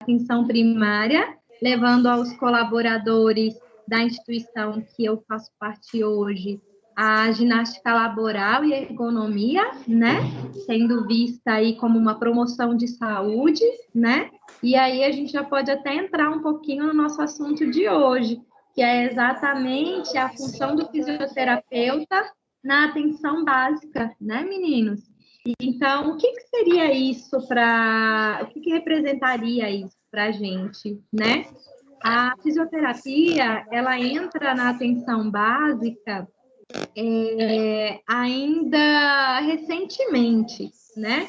atenção primária, levando aos colaboradores da instituição que eu faço parte hoje a ginástica laboral e ergonomia, né? Sendo vista aí como uma promoção de saúde, né? E aí a gente já pode até entrar um pouquinho no nosso assunto de hoje, que é exatamente a função do fisioterapeuta na atenção básica, né, meninos? Então, o que seria isso o que representaria isso para a gente, né? A fisioterapia, ela entra na atenção básica ainda recentemente, né?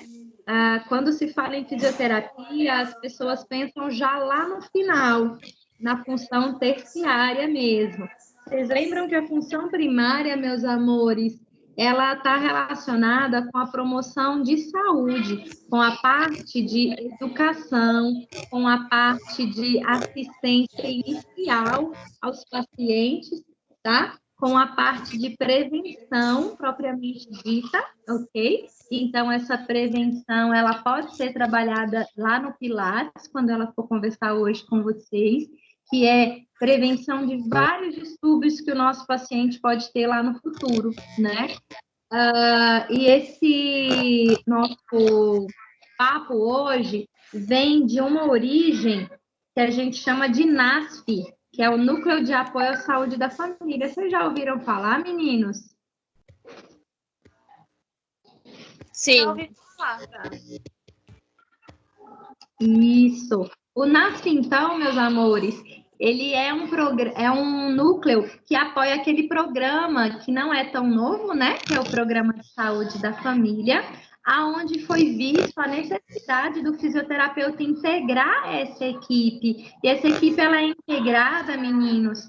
Quando se fala em fisioterapia, as pessoas pensam já lá no final, na função terciária mesmo. Vocês lembram que a função primária, meus amores, ela está relacionada com a promoção de saúde, com a parte de educação, com a parte de assistência inicial aos pacientes, tá? Com a parte de prevenção propriamente dita, ok? Então, essa prevenção, ela pode ser trabalhada lá no Pilates, quando ela for conversar hoje com vocês, que é prevenção de vários distúrbios que o nosso paciente pode ter lá no futuro, né? E esse nosso papo hoje vem de uma origem que a gente chama de NASF, que é o Núcleo de Apoio à Saúde da Família. Vocês já ouviram falar, meninos? Sim. Já ouvi falar, tá? Isso. O NASF, então, meus amores, ele é um núcleo que apoia aquele programa que não é tão novo, né? Que é o Programa de Saúde da Família, aonde foi visto a necessidade do fisioterapeuta integrar essa equipe. E essa equipe, ela é integrada, meninos,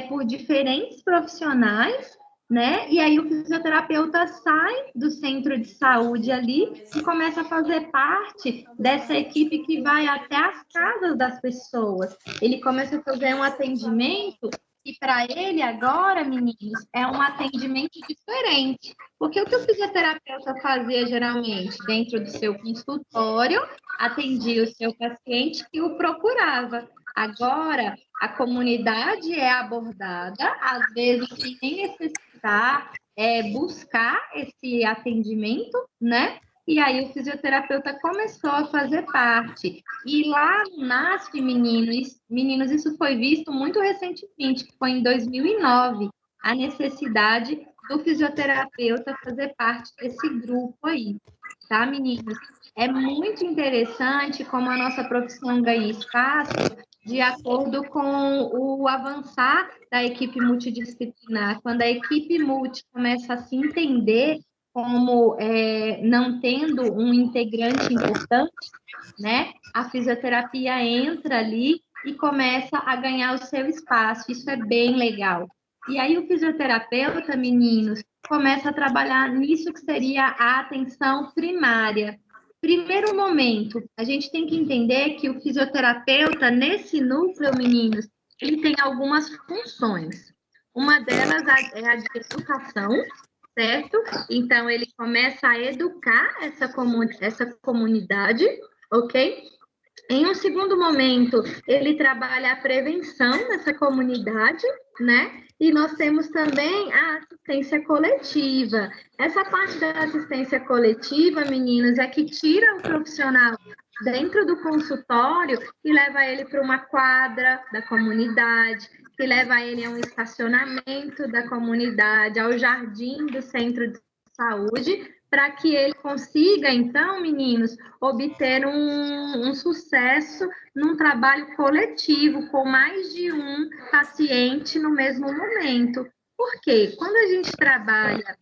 por diferentes profissionais, né? E aí o fisioterapeuta sai do centro de saúde ali e começa a fazer parte dessa equipe que vai até as casas das pessoas. Ele começa a fazer um atendimento e para ele agora, meninos, é um atendimento diferente. Porque o que o fisioterapeuta fazia geralmente dentro do seu consultório, atendia o seu paciente que o procurava. Agora, a comunidade é abordada, às vezes sem nem necessitar buscar esse atendimento, né? E aí o fisioterapeuta começou a fazer parte. E lá no NASF, meninos, isso foi visto muito recentemente, que foi em 2009, a necessidade do fisioterapeuta fazer parte desse grupo aí, tá, meninos? É muito interessante como a nossa profissão ganha espaço de acordo com o avançar da equipe multidisciplinar. Quando a equipe multi começa a se entender como não tendo um integrante importante, né? A fisioterapia entra ali e começa a ganhar o seu espaço. Isso é bem legal. E aí o fisioterapeuta, meninos, começa a trabalhar nisso que seria a atenção primária. Primeiro momento, a gente tem que entender que o fisioterapeuta, nesse núcleo, meninos, ele tem algumas funções. Uma delas é a de educação, certo? Então, ele começa a educar essa comunidade, ok? Em um segundo momento, ele trabalha a prevenção nessa comunidade, né? E nós temos também a assistência coletiva. Essa parte da assistência coletiva, meninos, é que tira o profissional dentro do consultório e leva ele para uma quadra da comunidade, que leva ele a um estacionamento da comunidade, ao jardim do centro de saúde, para que ele consiga, então, meninos, obter um sucesso num trabalho coletivo, com mais de um paciente no mesmo momento. Por quê? Quando a gente trabalha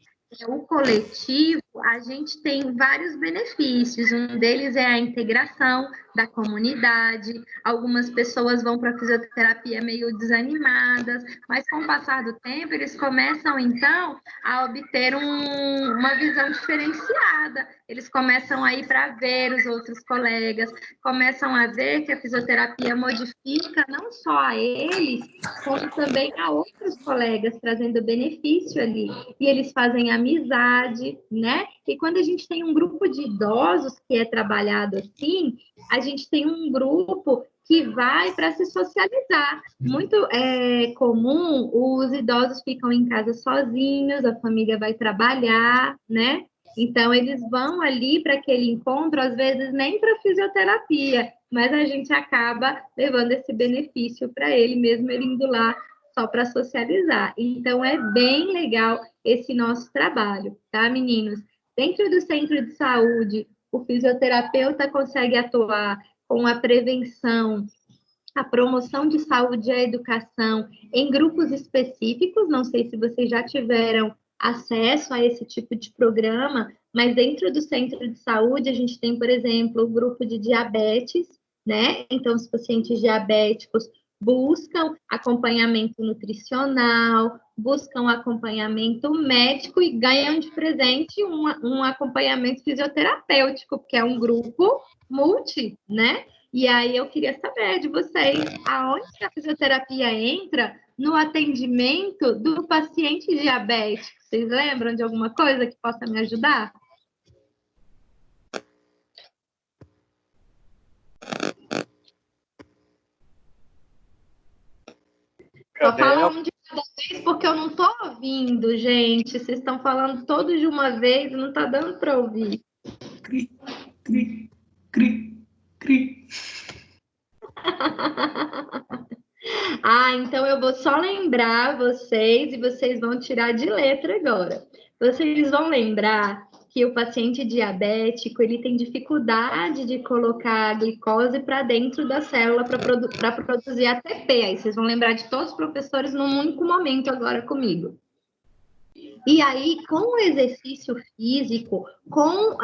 o coletivo, a gente tem vários benefícios. Um deles é a integração da comunidade. Algumas pessoas vão para a fisioterapia meio desanimadas, mas com o passar do tempo, eles começam, então, a obter uma visão diferenciada. Eles começam a ir para ver os outros colegas, começam a ver que a fisioterapia modifica não só a eles, como também a outros colegas, trazendo benefício ali. E eles fazem amizade amizade, né? E quando a gente tem um grupo de idosos que é trabalhado assim, a gente tem um grupo que vai para se socializar. Muito comum, os idosos ficam em casa sozinhos, a família vai trabalhar, né? Então, eles vão ali para aquele encontro, às vezes nem para fisioterapia, mas a gente acaba levando esse benefício para ele, mesmo ele indo lá só para socializar. Então, é bem legal esse nosso trabalho, tá, meninos? Dentro do centro de saúde, o fisioterapeuta consegue atuar com a prevenção, a promoção de saúde e a educação em grupos específicos. Não sei se vocês já tiveram acesso a esse tipo de programa, mas dentro do centro de saúde a gente tem, por exemplo, o grupo de diabetes, né? Então, os pacientes diabéticos buscam acompanhamento nutricional, buscam acompanhamento médico e ganham de presente um acompanhamento fisioterapêutico, porque é um grupo multi, né? E aí eu queria saber de vocês, aonde que a fisioterapia entra no atendimento do paciente diabético? Vocês lembram de alguma coisa que possa me ajudar? Só fala um de cada vez, porque eu não estou ouvindo, gente. Vocês estão falando todos de uma vez, não está dando para ouvir. Cri, cri, cri, cri. Então eu vou só lembrar vocês e vocês vão tirar de letra agora. Vocês vão lembrar que o paciente diabético, ele tem dificuldade de colocar a glicose para dentro da célula para produzir ATP. Aí vocês vão lembrar de todos os professores num único momento agora comigo. E aí, com o exercício físico, com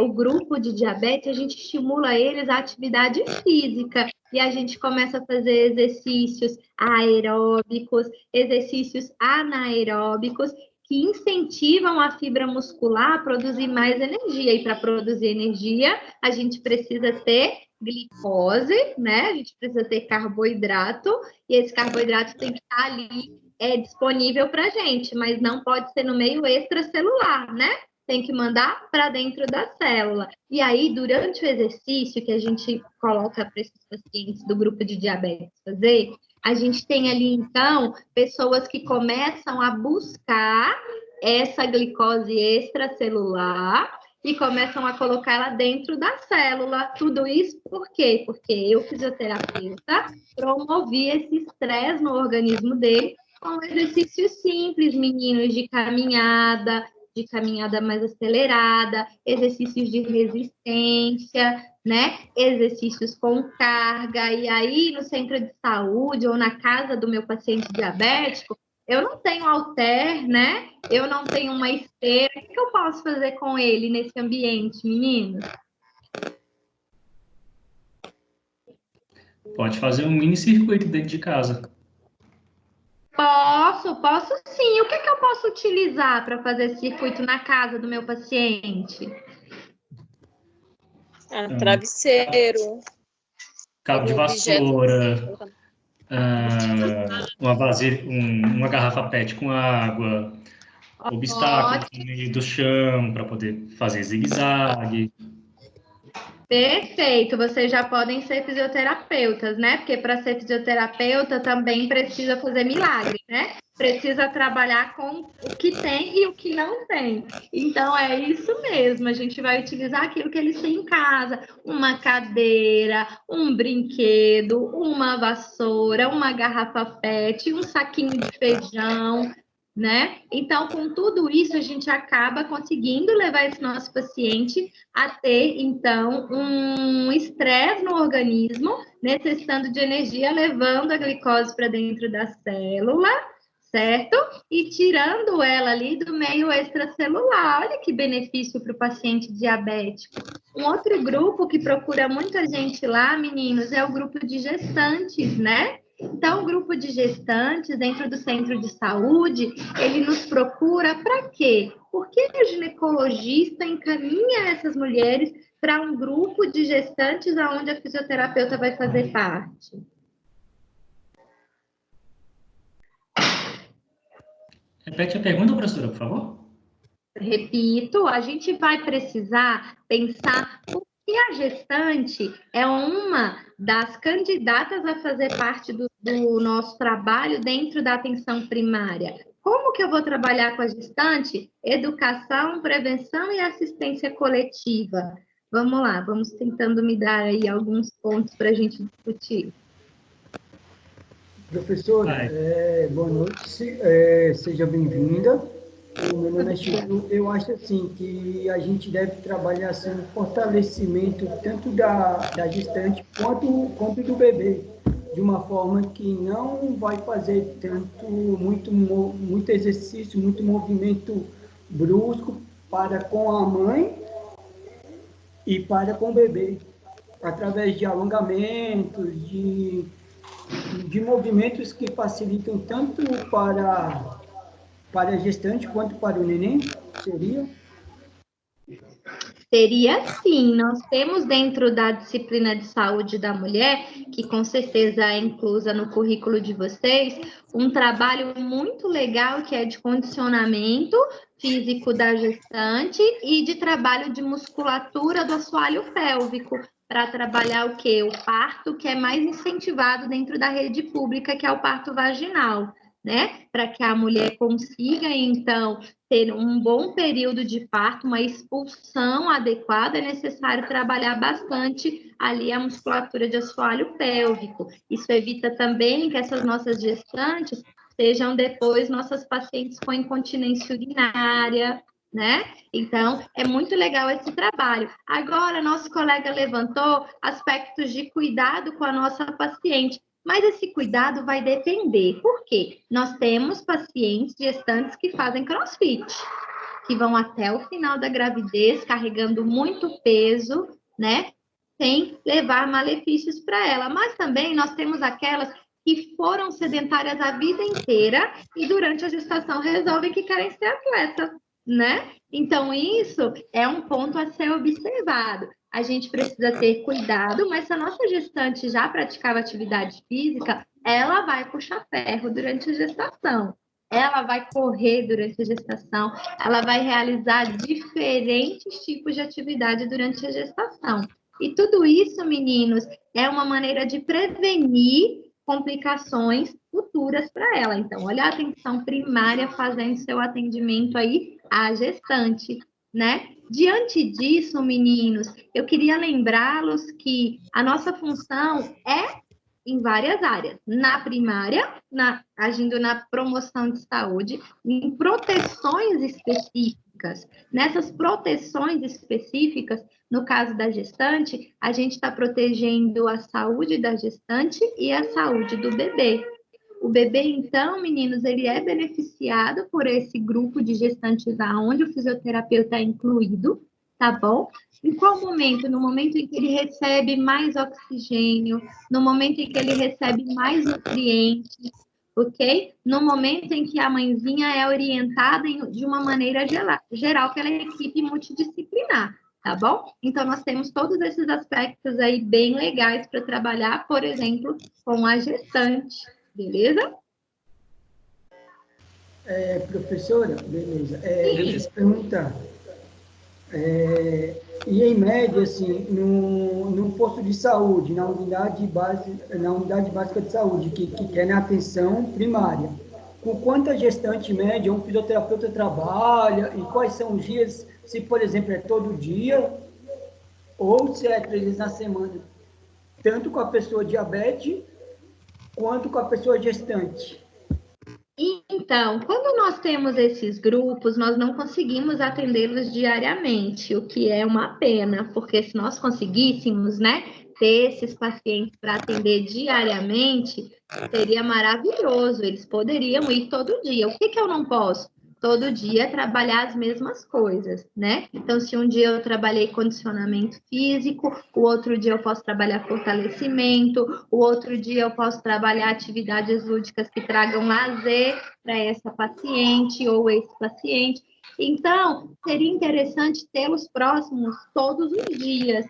o grupo de diabetes, a gente estimula eles à atividade física. E a gente começa a fazer exercícios aeróbicos, exercícios anaeróbicos, que incentivam a fibra muscular a produzir mais energia. E para produzir energia, a gente precisa ter glicose, né? A gente precisa ter carboidrato, e esse carboidrato tem que estar ali disponível para a gente, mas não pode ser no meio extracelular, né? Tem que mandar para dentro da célula. E aí, durante o exercício que a gente coloca para esses pacientes do grupo de diabetes fazer, a gente tem ali, então, pessoas que começam a buscar essa glicose extracelular e começam a colocá-la dentro da célula. Tudo isso por quê? Porque eu, fisioterapeuta, promovi esse estresse no organismo dele com exercícios simples, meninos, de caminhada mais acelerada, exercícios de resistência, né? Exercícios com carga. E aí, no centro de saúde ou na casa do meu paciente diabético, eu não tenho halter, né? Eu não tenho uma esteira. O que eu posso fazer com ele nesse ambiente, meninos? Pode fazer um mini circuito dentro de casa. Posso sim. O que eu posso utilizar para fazer esse circuito na casa do meu paciente? Travesseiro. Cabo de vassoura, uma garrafa PET com água, obstáculos no meio do chão para poder fazer zigue-zague. Perfeito, vocês já podem ser fisioterapeutas, né? Porque para ser fisioterapeuta também precisa fazer milagre, né? Precisa trabalhar com o que tem e o que não tem. Então é isso mesmo, a gente vai utilizar aquilo que eles têm em casa: uma cadeira, um brinquedo, uma vassoura, uma garrafa PET, um saquinho de feijão, né? Então, com tudo isso, a gente acaba conseguindo levar esse nosso paciente a ter, então, um estresse no organismo, necessitando de energia, levando a glicose para dentro da célula, certo? E tirando ela ali do meio extracelular. Olha que benefício para o paciente diabético. Um outro grupo que procura muita gente lá, meninos, é o grupo de gestantes, né? Então, o grupo de gestantes dentro do centro de saúde, ele nos procura para quê? Porque o ginecologista encaminha essas mulheres para um grupo de gestantes onde a fisioterapeuta vai fazer parte. Repete a pergunta, professora, por favor. Repito, a gente vai precisar pensar o que a gestante é uma das candidatas a fazer parte do nosso trabalho dentro da atenção primária. Como que eu vou trabalhar com a gestante? Educação, prevenção e assistência coletiva. Vamos lá, vamos tentando me dar aí alguns pontos para a gente discutir. Professora, boa noite, seja bem-vinda. O meu nome é Chico. Eu acho assim que a gente deve trabalhar assim, um fortalecimento tanto da gestante quanto do bebê, de uma forma que não vai fazer muito exercício, muito movimento brusco para com a mãe e para com o bebê, através de alongamentos, de movimentos que facilitam tanto para a gestante quanto para o neném, seria? Seria sim, nós temos dentro da disciplina de saúde da mulher, que com certeza é inclusa no currículo de vocês, um trabalho muito legal que é de condicionamento físico da gestante e de trabalho de musculatura do assoalho pélvico, para trabalhar o quê? O parto, que é mais incentivado dentro da rede pública, que é o parto vaginal, né? Para que a mulher consiga, então, ter um bom período de parto, uma expulsão adequada, é necessário trabalhar bastante ali a musculatura de assoalho pélvico. Isso evita também que essas nossas gestantes sejam depois nossas pacientes com incontinência urinária, né? Então, é muito legal esse trabalho. Agora, nosso colega levantou aspectos de cuidado com a nossa paciente. Mas esse cuidado vai depender. Por quê? Nós temos pacientes gestantes que fazem crossfit, que vão até o final da gravidez carregando muito peso, né? Sem levar malefícios para ela. Mas também nós temos aquelas que foram sedentárias a vida inteira e durante a gestação resolvem que querem ser atleta, né? Então, isso é um ponto a ser observado. A gente precisa ter cuidado, mas se a nossa gestante já praticava atividade física, ela vai puxar ferro durante a gestação. Ela vai correr durante a gestação, ela vai realizar diferentes tipos de atividade durante a gestação. E tudo isso, meninos, é uma maneira de prevenir complicações futuras para ela. Então, olha a atenção primária fazendo seu atendimento aí à gestante, né? Diante disso, meninos, eu queria lembrá-los que a nossa função é em várias áreas. Na primária, agindo na promoção de saúde, em proteções específicas. Nessas proteções específicas, no caso da gestante, a gente está protegendo a saúde da gestante e a saúde do bebê. O bebê, então, meninos, ele é beneficiado por esse grupo de gestantes onde o fisioterapeuta é incluído, tá bom? Em qual momento? No momento em que ele recebe mais oxigênio, no momento em que ele recebe mais nutrientes, ok? No momento em que a mãezinha é orientada de uma maneira geral pela equipe multidisciplinar, tá bom? Então, nós temos todos esses aspectos aí bem legais para trabalhar, por exemplo, com a gestante. Beleza? Professora, beleza. Deixa eu perguntar. E em média, assim, no posto de saúde, na unidade básica de saúde, que é na atenção primária, com quanta gestante média um fisioterapeuta trabalha e quais são os dias, se, por exemplo, é todo dia ou se é 3 vezes na semana, tanto com a pessoa diabetes quanto com a pessoa gestante. Então, quando nós temos esses grupos, nós não conseguimos atendê-los diariamente, o que é uma pena, porque se nós conseguíssemos, né, ter esses pacientes para atender diariamente, seria maravilhoso, eles poderiam ir todo dia. O que eu não posso? Todo dia trabalhar as mesmas coisas, né? Então, se um dia eu trabalhei condicionamento físico, o outro dia eu posso trabalhar fortalecimento, o outro dia eu posso trabalhar atividades lúdicas que tragam lazer para essa paciente ou esse paciente. Então, seria interessante tê-los próximos todos os dias,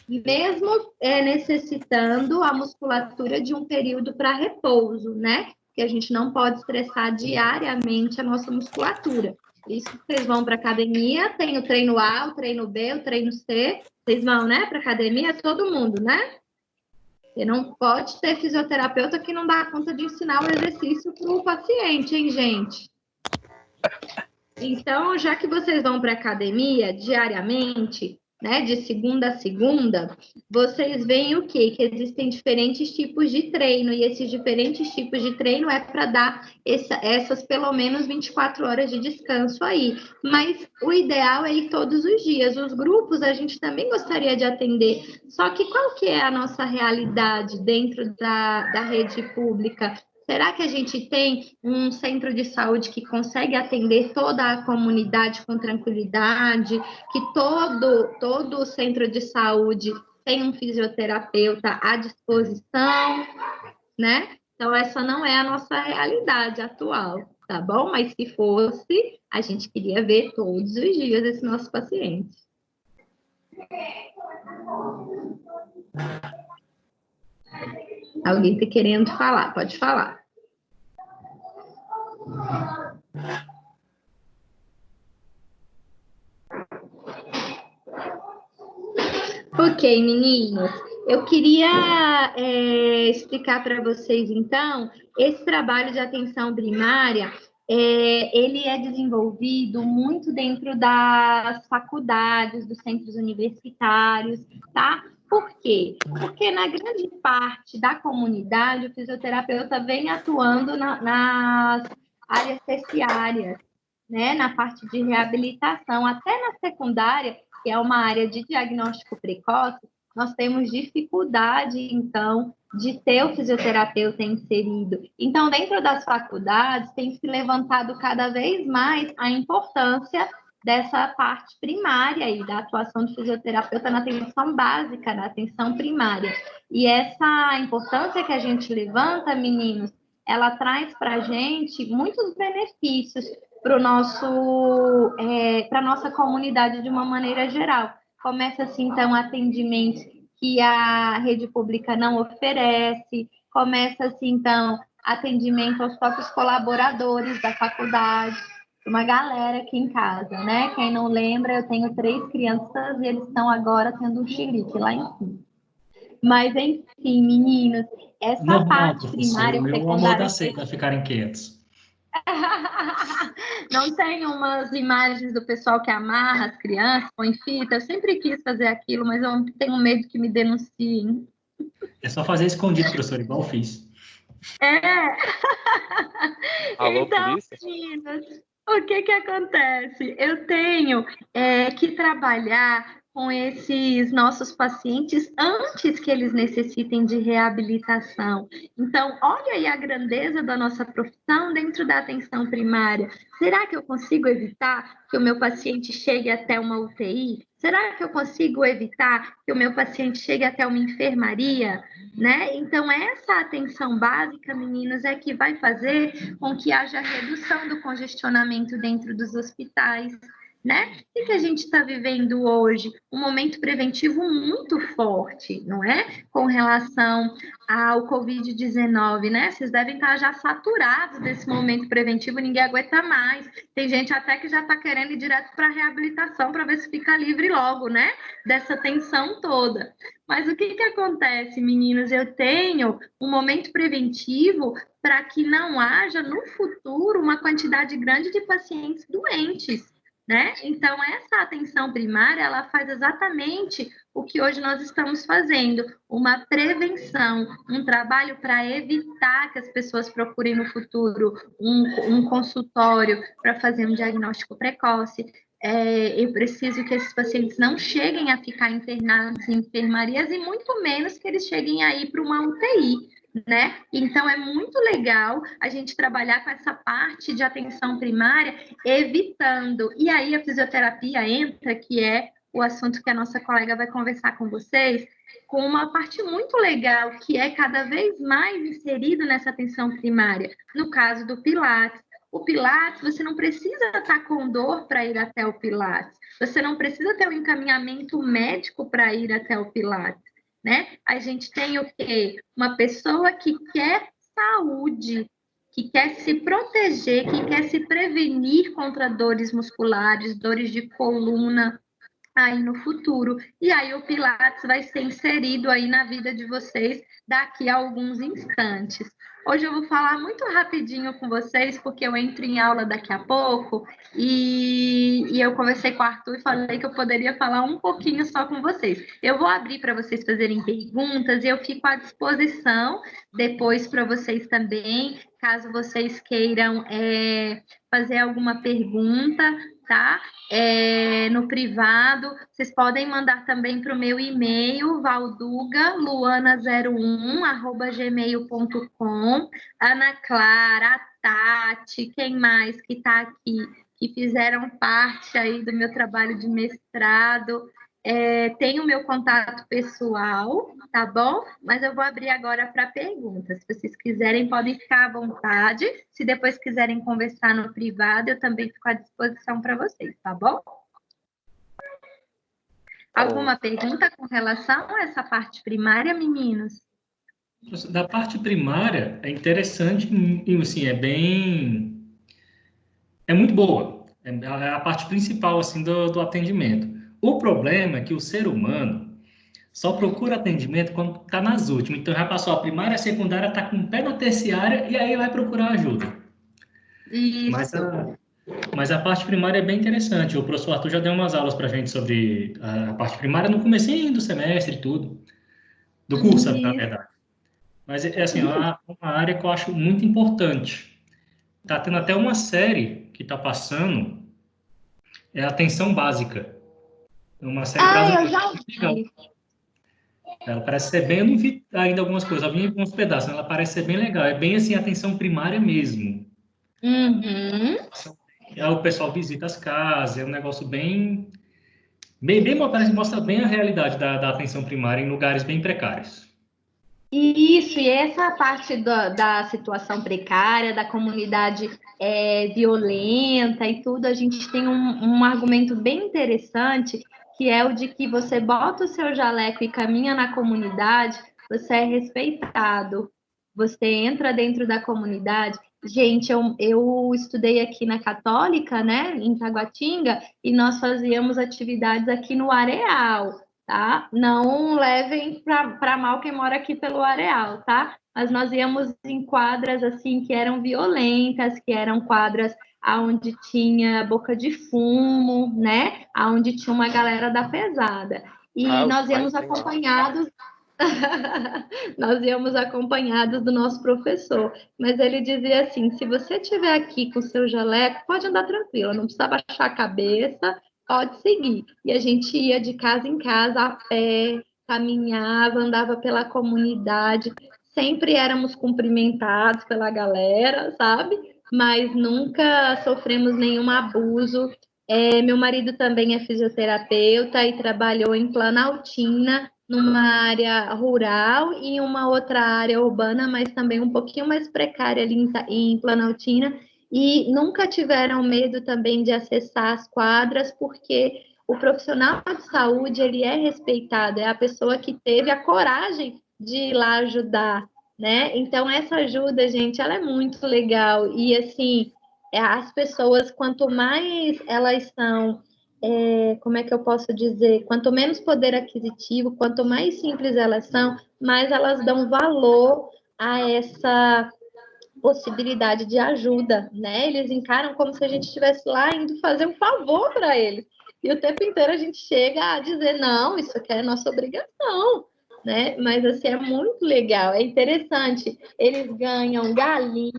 mesmo necessitando a musculatura de um período para repouso, né? Que a gente não pode estressar diariamente a nossa musculatura. Isso, vocês vão para academia, tem o treino A, o treino B, o treino C, vocês vão, né, para academia, todo mundo, né? Você não pode ter fisioterapeuta que não dá conta de ensinar o exercício para o paciente, hein, gente? Então, já que vocês vão para academia diariamente, né, de segunda a segunda, vocês veem o quê? Que existem diferentes tipos de treino, e esses diferentes tipos de treino é para dar essas pelo menos 24 horas de descanso aí. Mas o ideal é ir todos os dias. Os grupos a gente também gostaria de atender, só que qual que é a nossa realidade dentro da rede pública? Será que a gente tem um centro de saúde que consegue atender toda a comunidade com tranquilidade, que todo centro de saúde tem um fisioterapeuta à disposição, né? Então, essa não é a nossa realidade atual, tá bom? Mas se fosse, a gente queria ver todos os dias esse nosso paciente. Alguém está querendo falar? Pode falar. Ok, meninos. Eu queria explicar para vocês, então, esse trabalho de atenção primária, ele é desenvolvido muito dentro das faculdades, dos centros universitários, tá? Por quê? Porque na grande parte da comunidade, o fisioterapeuta vem atuando nas áreas terciárias, né? Na parte de reabilitação, até na secundária, que é uma área de diagnóstico precoce, nós temos dificuldade, então, de ter o fisioterapeuta inserido. Então, dentro das faculdades, tem se levantado cada vez mais a importância dessa parte primária e da atuação do fisioterapeuta na atenção básica, na atenção primária. E essa importância que a gente levanta, meninos, ela traz para a gente muitos benefícios para a nossa comunidade de uma maneira geral. Começa assim, então, atendimentos que a rede pública não oferece, começa assim, então, atendimento aos próprios colaboradores da faculdade, uma galera aqui em casa, né? Quem não lembra, eu tenho 3 crianças e eles estão agora tendo um chilique lá em cima. Mas, enfim, meninos, essa Normal, parte professor, primária, o meu amor secundária... da seita ficarem quietos. Não tem umas imagens do pessoal que amarra as crianças, põe fita? Eu sempre quis fazer aquilo, mas eu tenho medo que me denunciem. É só fazer escondido, professor, igual eu fiz. Alô, Então, polícia? meninas, o que acontece? Eu tenho que trabalhar com esses nossos pacientes antes que eles necessitem de reabilitação. Então, olha aí a grandeza da nossa profissão dentro da atenção primária. Será que eu consigo evitar que o meu paciente chegue até uma UTI? Será que eu consigo evitar que o meu paciente chegue até uma enfermaria? Né? Então, essa atenção básica, meninas, é que vai fazer com que haja redução do congestionamento dentro dos hospitais, né? O que a gente está vivendo hoje? Um momento preventivo muito forte, não é? Com relação ao Covid-19, né? Vocês devem estar já saturados desse momento preventivo, ninguém aguenta mais. Tem gente até que já está querendo ir direto para a reabilitação para ver se fica livre logo, né? Dessa tensão toda. Mas o que acontece, meninos? Eu tenho um momento preventivo para que não haja, no futuro, uma quantidade grande de pacientes doentes, né? Então, essa atenção primária, ela faz exatamente o que hoje nós estamos fazendo, uma prevenção, um trabalho para evitar que as pessoas procurem no futuro um consultório para fazer um diagnóstico precoce. Eu preciso que esses pacientes não cheguem a ficar internados em enfermarias e muito menos que eles cheguem a ir para uma UTI, né? Então, é muito legal a gente trabalhar com essa parte de atenção primária, evitando. E aí, a fisioterapia entra, que é o assunto que a nossa colega vai conversar com vocês, com uma parte muito legal, que é cada vez mais inserido nessa atenção primária. No caso do Pilates. O Pilates, você não precisa estar com dor para ir até o Pilates. Você não precisa ter um encaminhamento médico para ir até o Pilates, né? A gente tem o quê? Uma pessoa que quer saúde, que quer se proteger, que quer se prevenir contra dores musculares, dores de coluna, aí no futuro. E aí o Pilates vai ser inserido aí na vida de vocês daqui a alguns instantes. Hoje eu vou falar muito rapidinho com vocês, porque eu entro em aula daqui a pouco, e eu conversei com o Arthur e falei que eu poderia falar um pouquinho só com vocês. Eu vou abrir para vocês fazerem perguntas e eu fico à disposição depois para vocês também, caso vocês queiram fazer alguma pergunta, tá? No privado, vocês podem mandar também para o meu e-mail, valdugaluana01@gmail.com. Ana Clara, a Tati, quem mais que está aqui, que fizeram parte aí do meu trabalho de mestrado. Tem o meu contato pessoal, tá bom? Mas eu vou abrir agora para perguntas. Se vocês quiserem, podem ficar à vontade. Se depois quiserem conversar no privado, eu também fico à disposição para vocês, tá bom? Alguma pergunta com relação a essa parte primária, meninos? Da parte primária, é interessante, e assim, é muito boa. É a parte principal, assim, do atendimento. O problema é que o ser humano só procura atendimento quando está nas últimas. Então, já passou a primária, a secundária, está com o pé na terciária, e aí vai procurar ajuda. Isso. Mas a parte primária é bem interessante. O professor Arthur já deu umas aulas para a gente sobre a parte primária no comecinho do semestre e tudo. Do curso, na verdade. Mas, assim, uma área que eu acho muito importante. Está tendo até uma série que está passando, é Atenção Básica. É uma série brasileira. Eu já vi. Ela parece ser bem... Eu não vi ainda algumas coisas, eu vi alguns pedaços. Ela parece ser bem legal. É bem, assim, atenção primária mesmo. Uhum. Aí o pessoal visita as casas, é um negócio bem parece que mostra bem a realidade da atenção primária em lugares bem precários. Isso, e essa parte da situação precária, da comunidade violenta e tudo, a gente tem um argumento bem interessante, que é o de que você bota o seu jaleco e caminha na comunidade, você é respeitado, você entra dentro da comunidade. Gente, eu estudei aqui na Católica, né, em Taguatinga, e nós fazíamos atividades aqui no Areal, tá? Não levem para mal quem mora aqui pelo Areal, tá? Mas nós íamos em quadras, assim, que eram violentas, que eram quadras onde tinha boca de fumo, né? Onde tinha uma galera da pesada. E nós íamos acompanhados... Nós íamos acompanhados do nosso professor, mas ele dizia assim, se você estiver aqui com o seu jaleco, pode andar tranquila, não precisa baixar a cabeça, pode seguir. E a gente ia de casa em casa a pé, caminhava, andava pela comunidade, sempre éramos cumprimentados pela galera, sabe? Mas nunca sofremos nenhum abuso. Meu marido também é fisioterapeuta e trabalhou em Planaltina, numa área rural e uma outra área urbana, mas também um pouquinho mais precária ali em Planaltina, e nunca tiveram medo também de acessar as quadras, porque o profissional de saúde, ele é respeitado, é a pessoa que teve a coragem de ir lá ajudar, né? Então, essa ajuda, gente, ela é muito legal, e assim, as pessoas, quanto mais elas são... como é que eu posso dizer? Quanto menos poder aquisitivo, quanto mais simples elas são, mais elas dão valor a essa possibilidade de ajuda, né? Eles encaram como se a gente estivesse lá indo fazer um favor para eles. E o tempo inteiro a gente chega a dizer, não, isso aqui é nossa obrigação, né? Mas, assim, é muito legal, é interessante. Eles ganham galinha,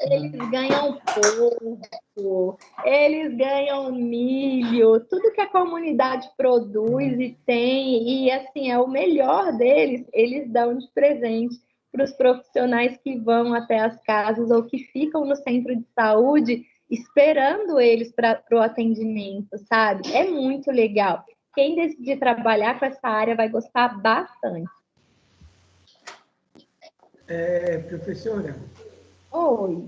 eles ganham porco, eles ganham milho, tudo que a comunidade produz e tem, e assim, é o melhor deles, eles dão de presente para os profissionais que vão até as casas ou que ficam no centro de saúde esperando eles para o atendimento, sabe? É muito legal. Quem decidir trabalhar com essa área vai gostar bastante. Professora, oi.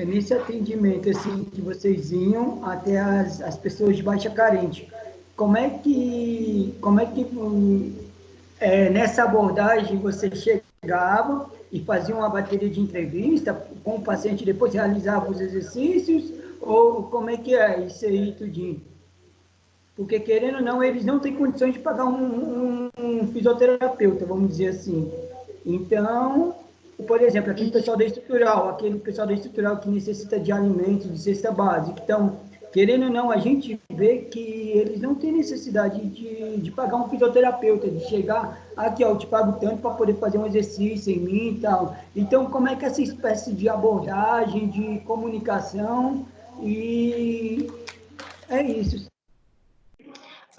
Nesse atendimento assim que vocês iam até as pessoas de baixa carente, como é que nessa abordagem você chegava e faziam uma bateria de entrevista com o paciente, depois realizavam os exercícios, ou como é que é isso aí, tudinho? Porque, querendo ou não, eles não têm condições de pagar um fisioterapeuta, vamos dizer assim. Então, por exemplo, aquele pessoal da estrutural que necessita de alimentos, de cesta básica. Então, querendo ou não, a gente vê que eles não têm necessidade de pagar um fisioterapeuta, de chegar aqui, ó, eu te pago tanto para poder fazer um exercício em mim e tal. Então, como é que essa espécie de abordagem, de comunicação, e é isso.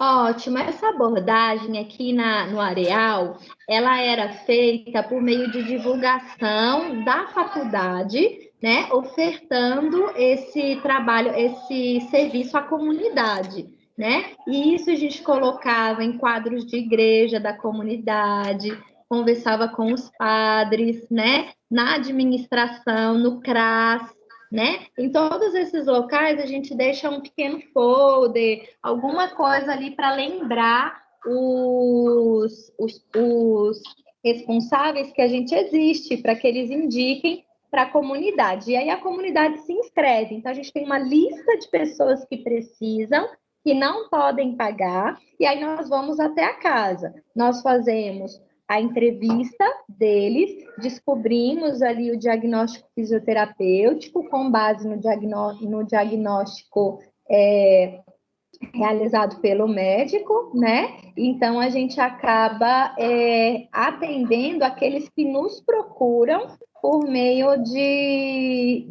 Ótimo, essa abordagem aqui no Areal, ela era feita por meio de divulgação da faculdade, né, ofertando esse trabalho, esse serviço à comunidade, né? E isso a gente colocava em quadros de igreja da comunidade, conversava com os padres, né, na administração, no CRAS, né? Em todos esses locais, a gente deixa um pequeno folder, alguma coisa ali para lembrar os responsáveis que a gente existe, para que eles indiquem para a comunidade. E aí a comunidade se inscreve. Então, a gente tem uma lista de pessoas que precisam, que não podem pagar, e aí nós vamos até a casa. Nós fazemos a entrevista deles, descobrimos ali o diagnóstico fisioterapêutico com base no diagnóstico realizado pelo médico, né? Então, a gente acaba atendendo aqueles que nos procuram por meio de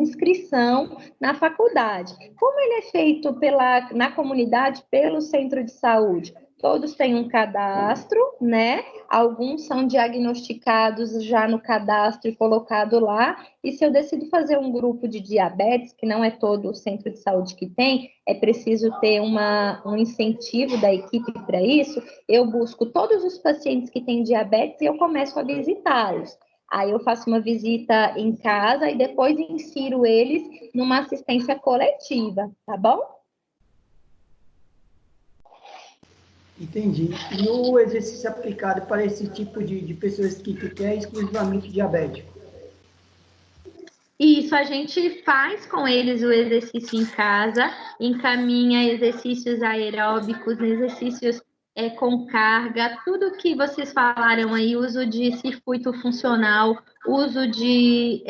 inscrição na faculdade. Como ele é feito na comunidade pelo centro de saúde? Todos têm um cadastro, né? Alguns são diagnosticados já no cadastro e colocado lá. E se eu decido fazer um grupo de diabetes, que não é todo o centro de saúde que tem, é preciso ter um incentivo da equipe para isso, eu busco todos os pacientes que têm diabetes e eu começo a visitá-los. Aí eu faço uma visita em casa e depois insiro eles numa assistência coletiva, tá bom? Entendi. E o exercício aplicado para esse tipo de pessoas que é exclusivamente diabético? Isso, a gente faz com eles o exercício em casa, encaminha exercícios aeróbicos, exercícios com carga, tudo que vocês falaram aí, uso de circuito funcional, uso de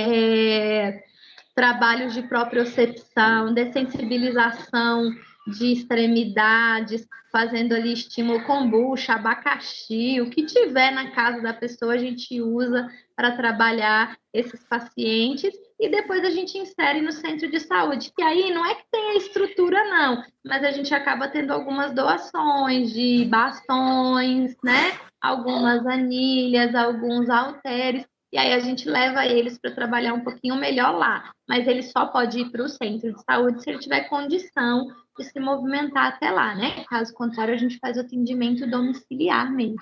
trabalhos de propriocepção, dessensibilização de extremidades, fazendo ali estímulo kombucha, abacaxi, o que tiver na casa da pessoa, a gente usa para trabalhar esses pacientes e depois a gente insere no centro de saúde, que aí não é que tem a estrutura, não, mas a gente acaba tendo algumas doações de bastões, né? Algumas anilhas, alguns halteres, e aí a gente leva eles para trabalhar um pouquinho melhor lá. Mas ele só pode ir para o centro de saúde se ele tiver condição de se movimentar até lá, né? Caso contrário, a gente faz o atendimento domiciliar mesmo.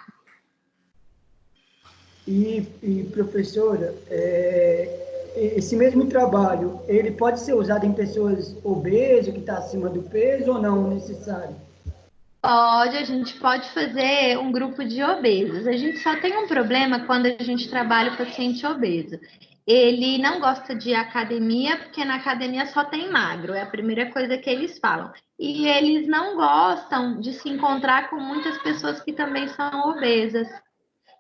E professora, esse mesmo trabalho, ele pode ser usado em pessoas obesas, que estão acima do peso, ou não necessário? Pode, a gente pode fazer um grupo de obesos. A gente só tem um problema quando a gente trabalha o paciente obeso. Ele não gosta de academia, porque na academia só tem magro, é a primeira coisa que eles falam. E eles não gostam de se encontrar com muitas pessoas que também são obesas.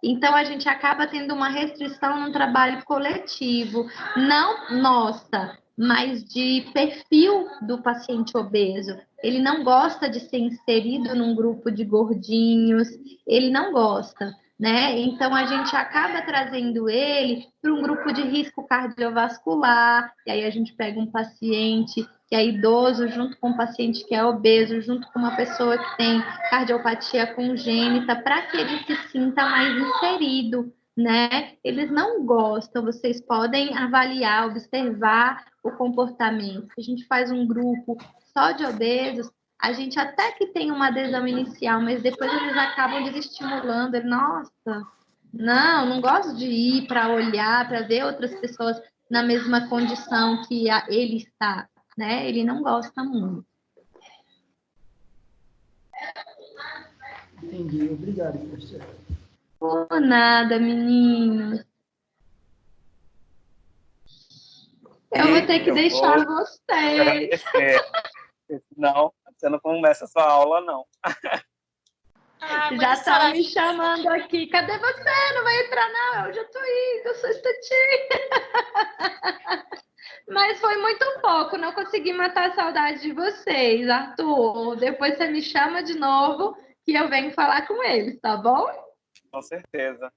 Então, a gente acaba tendo uma restrição no trabalho coletivo, não nossa, mas de perfil do paciente obeso. Ele não gosta de ser inserido num grupo de gordinhos, ele não gosta, né? Então, a gente acaba trazendo ele para um grupo de risco cardiovascular, e aí a gente pega um paciente que é idoso, junto com um paciente que é obeso, junto com uma pessoa que tem cardiopatia congênita, para que ele se sinta mais inserido, né? Eles não gostam, vocês podem avaliar, observar o comportamento. A gente faz um grupo só de obesos, a gente até que tem uma adesão inicial, mas depois eles acabam desestimulando. Nossa, não gosto de ir para olhar, para ver outras pessoas na mesma condição que ele está, né? Ele não gosta muito. Entendi. Obrigado, professor. Por nada, menino. Eu vou ter que Eu deixar vou vocês. agradecer. Senão, você não começa a sua aula, não. Ah, mas Já a estão senhora... me chamando aqui. Cadê você? Não vai entrar, não. Eu já tô indo, só um instantinho. Mas foi muito pouco, não consegui matar a saudade de vocês, Arthur. Depois você me chama de novo que eu venho falar com eles, tá bom? Com certeza.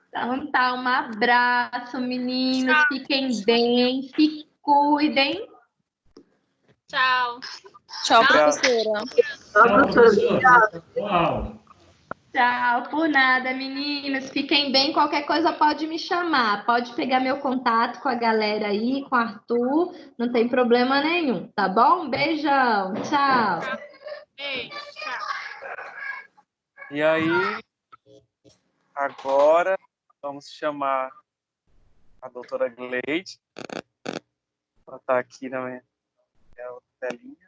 Então tá, um abraço, meninos. Tchau. Fiquem bem, se cuidem. Tchau. Tchau, Tchau. professora. Tchau, professor. Tchau. Tchau, por nada, meninos. Fiquem bem. Qualquer coisa pode me chamar. Pode pegar meu contato com a galera aí, com o Arthur. Não tem problema nenhum, tá bom? Beijão. Tchau. Beijo. Tchau. E aí, agora, vamos chamar a doutora Gleide. Ela está aqui na minha telinha.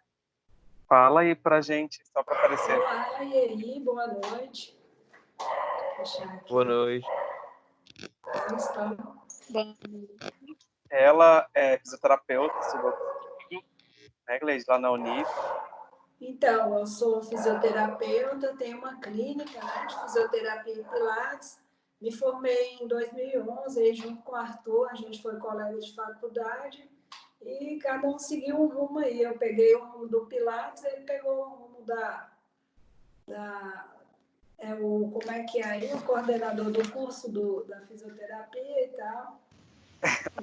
Fala aí pra gente, só para aparecer. Olá, Ieri, boa noite. Deixa aqui. Boa noite. Como estão? Ela é fisioterapeuta, estudou comigo, né, Gleide, lá na Unif. Então, eu sou fisioterapeuta, tenho uma clínica, né, de fisioterapia e pilates. Me formei em 2011, aí, junto com o Arthur, a gente foi colega de faculdade e cada um seguiu um rumo aí. Eu peguei o rumo do pilates, ele pegou o rumo como é que é aí, o coordenador do curso da fisioterapia e tal.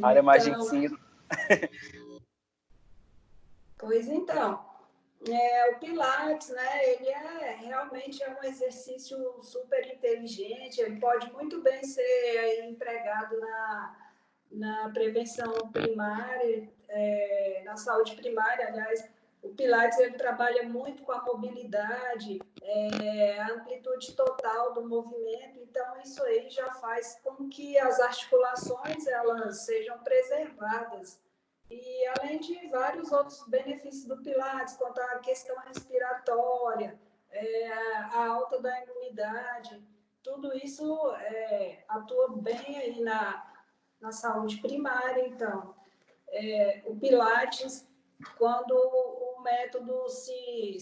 A área mais de Então, ensino. pois então, o Pilates, né, ele realmente é um exercício super inteligente, ele pode muito bem ser aí empregado na prevenção primária, na saúde primária, aliás. O Pilates ele trabalha muito com a mobilidade, a amplitude total do movimento, então isso aí já faz com que as articulações elas sejam preservadas. E além de vários outros benefícios do Pilates, quanto à questão respiratória, a alta da imunidade, tudo isso atua bem aí na saúde primária. Então, o Pilates, quando o método se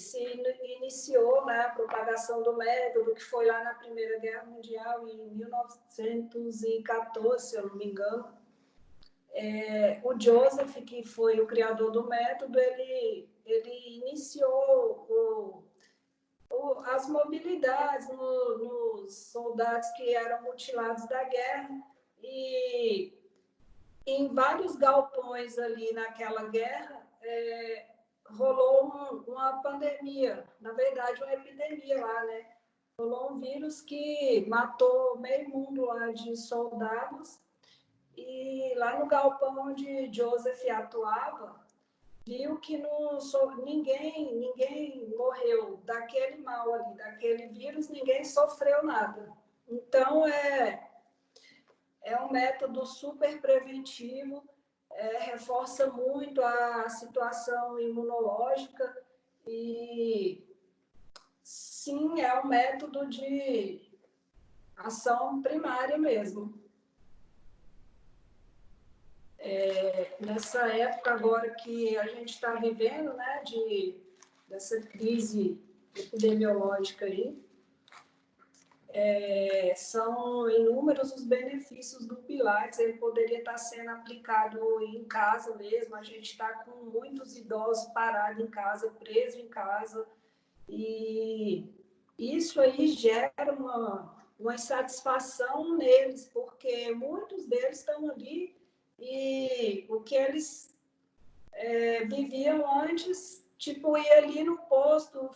iniciou, né, a propagação do método, que foi lá na Primeira Guerra Mundial, em 1914, se eu não me engano, o Joseph, que foi o criador do método, ele iniciou as mobilidades nos soldados que eram mutilados da guerra, e em vários galpões ali naquela guerra, rolou uma pandemia, na verdade uma epidemia lá, né? Rolou um vírus que matou meio mundo lá de soldados, e lá no galpão onde Joseph atuava, viu que ninguém morreu daquele mal ali, daquele vírus, ninguém sofreu nada. Então, é um método super preventivo, reforça muito a situação imunológica e, sim, é um método de ação primária mesmo. Nessa época agora que a gente está vivendo, né, dessa crise epidemiológica aí, são inúmeros os benefícios do Pilates. Ele poderia estar sendo aplicado em casa mesmo. A gente está com muitos idosos parados em casa, presos em casa, e isso aí gera uma insatisfação neles, porque muitos deles estão ali e o que eles viviam antes, tipo, ir ali no posto,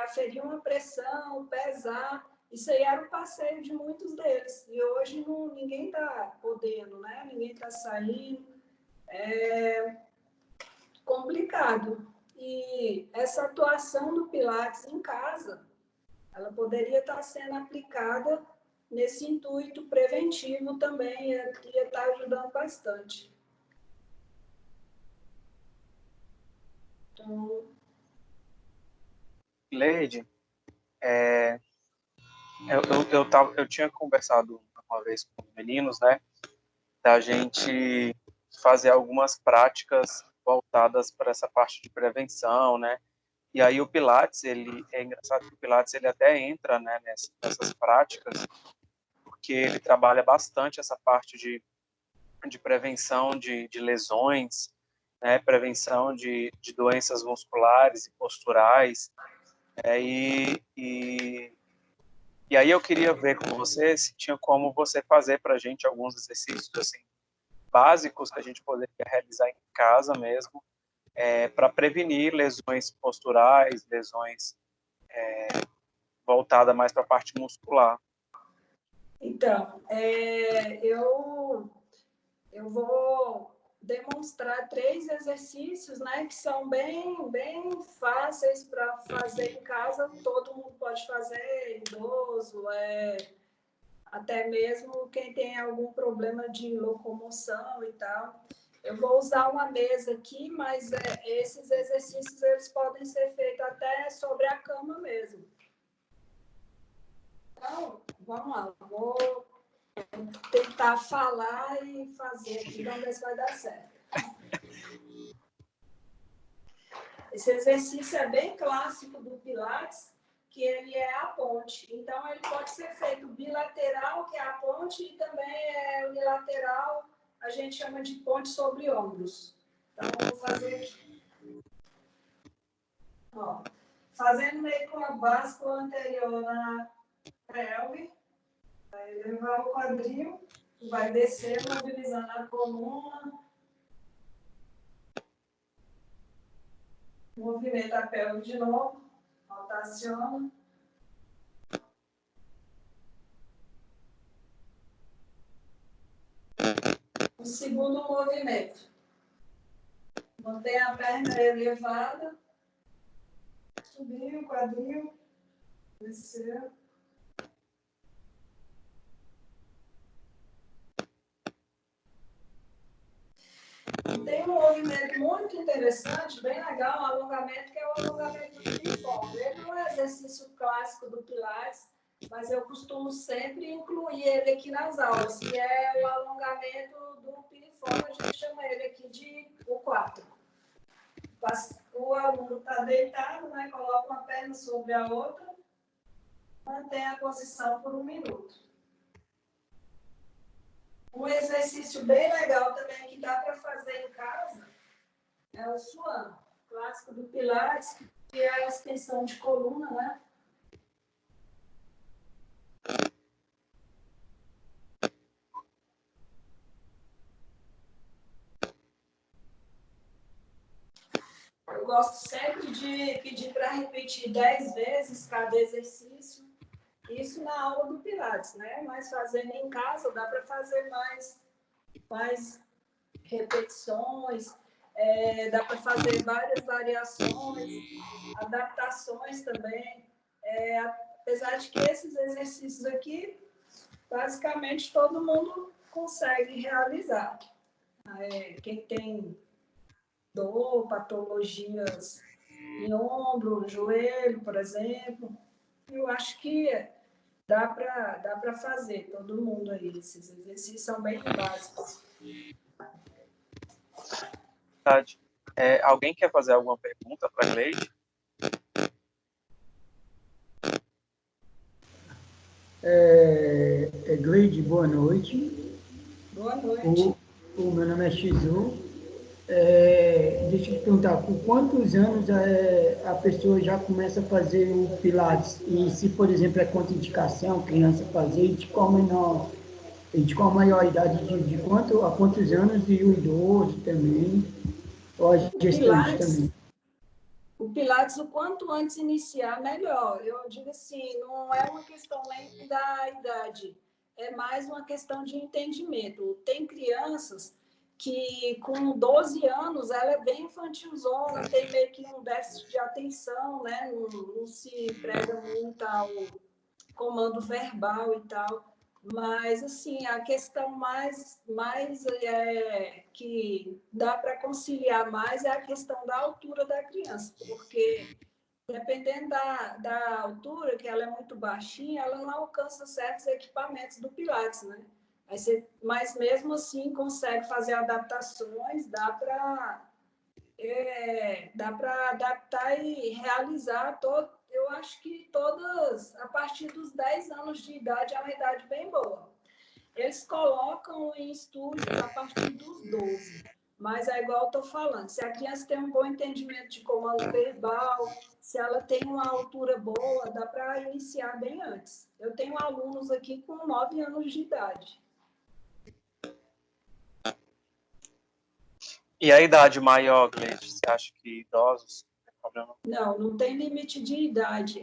aferir uma pressão, pesar, isso aí era o passeio de muitos deles. E hoje ninguém está podendo, né? Ninguém está saindo. É complicado. E essa atuação do Pilates em casa, ela poderia estar sendo aplicada nesse intuito preventivo também, ia estar ajudando bastante. Então, Leide, eu tinha conversado uma vez com os meninos, né, da gente fazer algumas práticas voltadas para essa parte de prevenção, né? E aí o Pilates, é engraçado que o Pilates ele até entra, né, nessas práticas, porque ele trabalha bastante essa parte de prevenção de lesões, né, prevenção de doenças musculares e posturais. E aí eu queria ver com você se tinha como você fazer para a gente alguns exercícios assim, básicos que a gente poderia realizar em casa mesmo, para prevenir lesões posturais, lesões voltadas mais para a parte muscular. Então, eu vou demonstrar 3 exercícios, né, que são bem fáceis para fazer em casa. Todo mundo pode fazer, idoso, até mesmo quem tem algum problema de locomoção e tal. Eu vou usar uma mesa aqui, mas esses exercícios eles podem ser feitos até sobre a cama mesmo. Então, vamos lá. Vou tentar falar e fazer aqui, vamos ver se vai dar certo. Esse exercício é bem clássico do Pilates, que ele é a ponte. Então, ele pode ser feito bilateral, que é a ponte, e também unilateral, a gente chama de ponte sobre ombros. Então, eu vou fazer aqui. Ó, fazendo meio com a báscula anterior na pelve, vai levar o quadril, vai descer, mobilizando a coluna, movimenta a pelve de novo, rotaciona. O segundo movimento. Mantém a perna elevada, subir o quadril, descer. Tem um movimento muito interessante, bem legal, um alongamento, que é o alongamento do piriforme. Ele não é exercício clássico do Pilates, mas eu costumo sempre incluir ele aqui nas aulas, que é o alongamento do piriforme, a gente chama ele aqui de o 4. O aluno está deitado, né? Coloca uma perna sobre a outra, mantém a posição por 1 minuto. Um exercício bem legal também que dá para fazer em casa é o suano, clássico do Pilates, que é a extensão de coluna, né? Eu gosto sempre de pedir para repetir 10 vezes cada exercício. Isso na aula do Pilates, né? Mas fazendo em casa dá para fazer mais repetições, dá para fazer várias variações, adaptações também. Apesar de que esses exercícios aqui, basicamente todo mundo consegue realizar. Quem tem dor, patologias em ombro, joelho, por exemplo, eu acho que dá para fazer, todo mundo aí. Esses exercícios são bem básicos. Alguém quer fazer alguma pergunta para a Gleide? Gleide, boa noite. Boa noite. O meu nome é Shizu. Deixa eu te perguntar, com quantos anos a pessoa já começa a fazer o Pilates? E se, por exemplo, é contraindicação, criança fazer, e de qual maior idade, a quantos anos, e o idoso também, ou a gestante também? O Pilates, o quanto antes iniciar, melhor. Eu digo assim, não é uma questão nem da idade, é mais uma questão de entendimento. Tem crianças que com 12 anos ela é bem infantilzona, tem meio que um déficit de atenção, né? Não se prega muito ao comando verbal e tal. Mas, assim, a questão mais que dá para conciliar mais é a questão da altura da criança, porque dependendo da altura, que ela é muito baixinha, ela não alcança certos equipamentos do Pilates, né? Mas mesmo assim consegue fazer adaptações, dá para adaptar e realizar eu acho que todas, a partir dos 10 anos de idade, é uma idade bem boa. Eles colocam em estúdio a partir dos 12, mas é igual eu estou falando, se a criança tem um bom entendimento de comando verbal, se ela tem uma altura boa, dá para iniciar bem antes. Eu tenho alunos aqui com 9 anos de idade. E a idade maior, Gleide, você acha que idosos tem problema? Não tem limite de idade.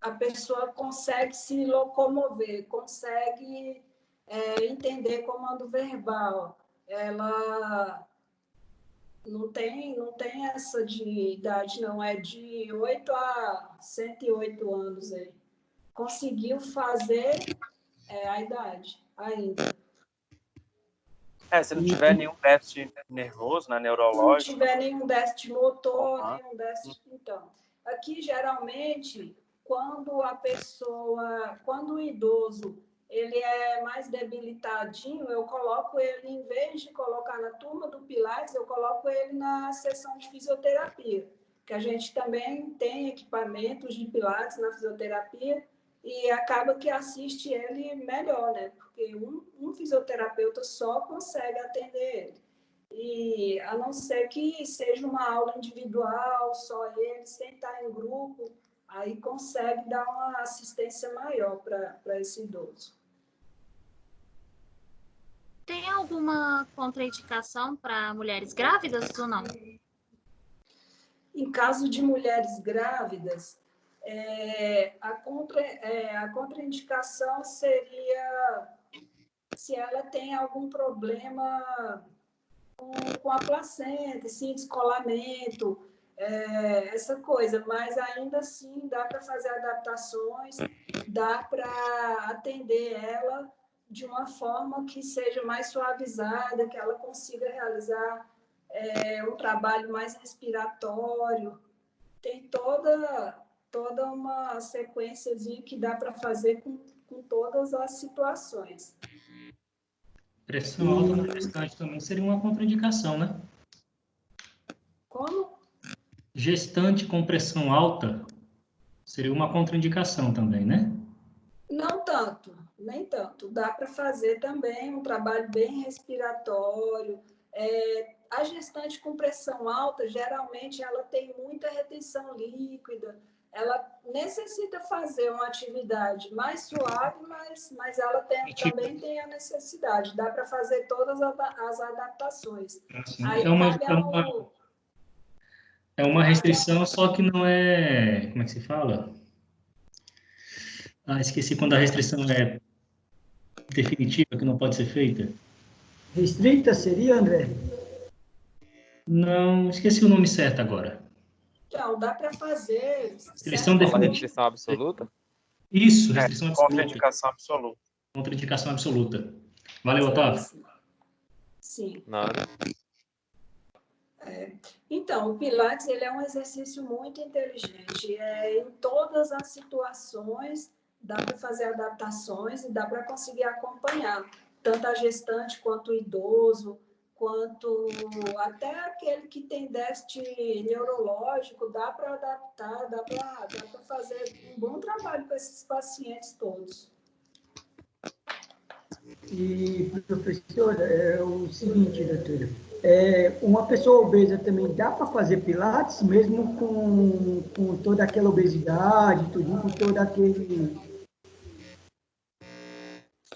A pessoa consegue se locomover, consegue entender comando verbal. Ela não tem essa de idade, não. É de 8 a 108 anos aí. Conseguiu fazer a idade ainda. Se não tiver nenhum déficit nervoso, né, neurológico. Se não tiver nenhum déficit motor, nenhum déficit... Então, aqui, geralmente, quando o idoso, ele é mais debilitadinho, eu coloco ele, em vez de colocar na turma do Pilates, eu coloco ele na sessão de fisioterapia, que a gente também tem equipamentos de Pilates na fisioterapia, e acaba que assiste ele melhor, né? Porque um fisioterapeuta só consegue atender ele. E a não ser que seja uma aula individual, só ele, sem estar em grupo, aí consegue dar uma assistência maior para esse idoso. Tem alguma contraindicação para mulheres grávidas ou não? Em caso de mulheres grávidas, a contraindicação seria se ela tem algum problema com a placenta, assim, descolamento, essa coisa, mas ainda assim dá para fazer adaptações, dá para atender ela de uma forma que seja mais suavizada, que ela consiga realizar um trabalho mais respiratório. Tem toda uma sequenciazinha que dá para fazer com todas as situações. Pressão alta na gestante também seria uma contraindicação, né? Como? Gestante com pressão alta seria uma contraindicação também, né? Não tanto, nem tanto. Dá para fazer também um trabalho bem respiratório. A gestante com pressão alta, geralmente, ela tem muita retenção líquida. Ela necessita fazer uma atividade mais suave, mas ela também tem a necessidade. Dá para fazer todas as adaptações. Assim, Aí é uma restrição, só que não é... Como é que se fala? Esqueci quando a restrição é definitiva, que não pode ser feita. Restrita seria, André? Não, esqueci o nome certo agora. Então, dá para fazer... Restrição definitiva. Restrição absoluta? Isso, restrição absoluta. Contraindicação absoluta. Contraindicação absoluta. Valeu, Otávio. Sim. Nada. Então, o Pilates ele é um exercício muito inteligente. Em todas as situações, dá para fazer adaptações e dá para conseguir acompanhar tanto a gestante quanto o idoso, quanto até aquele que tem déficit neurológico, dá para adaptar, dá para fazer um bom trabalho com esses pacientes todos. E, professora, é o seguinte, doutora, uma pessoa obesa também dá para fazer pilates, mesmo com toda aquela obesidade, tudo, com todo aquele...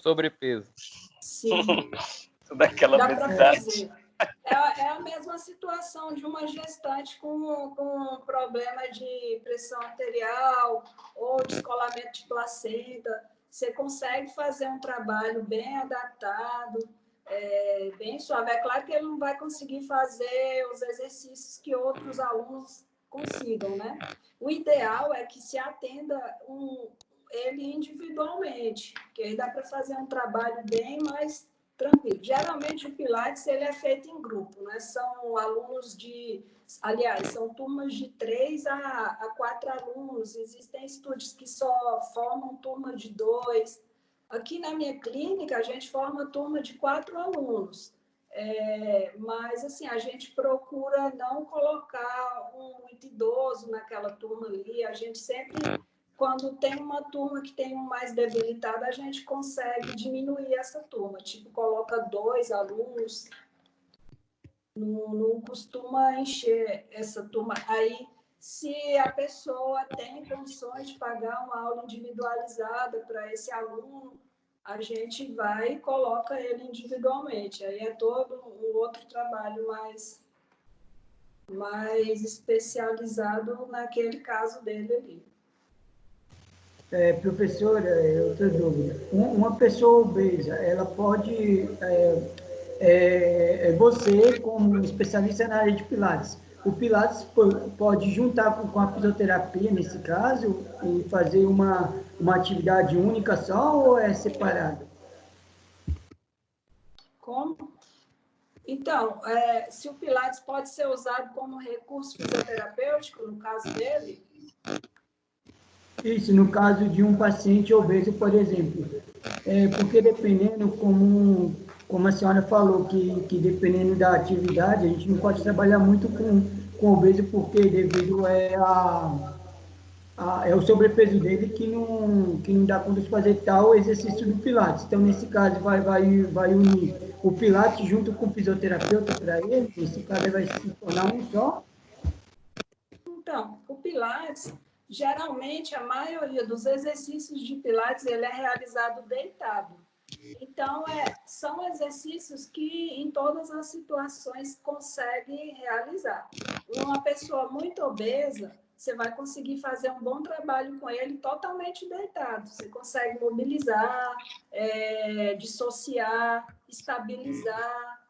Sobrepeso. Sim. Toda aquela Dá para obesidade. fazer. É a mesma situação de uma gestante com problema de pressão arterial ou descolamento de placenta. Você consegue fazer um trabalho bem adaptado, bem suave. É claro que ele não vai conseguir fazer os exercícios que outros alunos consigam, né? O ideal é que se atenda ele individualmente, que aí dá para fazer um trabalho bem mais tranquilo. Geralmente o Pilates ele é feito em grupo, né? São alunos são turmas de 3 a 4 alunos. Existem estúdios que só formam turma de 2. Aqui na minha clínica, a gente forma turma de 4 alunos. Mas, assim, a gente procura não colocar um muito idoso naquela turma ali. A gente sempre, quando tem uma turma que tem um mais debilitado, a gente consegue diminuir essa turma. Tipo, coloca 2 alunos, não costuma encher essa turma. Aí, se a pessoa tem condições de pagar uma aula individualizada para esse aluno, a gente vai e coloca ele individualmente. Aí é todo um outro trabalho mais especializado naquele caso dele ali. Professora, outra dúvida. Uma pessoa obesa, ela pode, você como especialista na área de Pilates, o Pilates pode juntar com a fisioterapia nesse caso e fazer uma atividade única só ou é separado? Como? Então, se o Pilates pode ser usado como recurso fisioterapêutico, no caso dele? Isso, no caso de um paciente obeso, por exemplo. Porque dependendo, como a senhora falou, que dependendo da atividade, a gente não pode trabalhar muito com obeso, porque devido é o sobrepeso dele que não dá conta de fazer tal exercício do Pilates. Então, nesse caso, vai unir o Pilates junto com o fisioterapeuta para ele, nesse caso, ele vai se tornar um só. Então, o Pilates, geralmente, a maioria dos exercícios de Pilates, ele é realizado deitado. Então, são exercícios que, em todas as situações, consegue realizar. Uma pessoa muito obesa, você vai conseguir fazer um bom trabalho com ele totalmente deitado. Você consegue mobilizar, dissociar, estabilizar.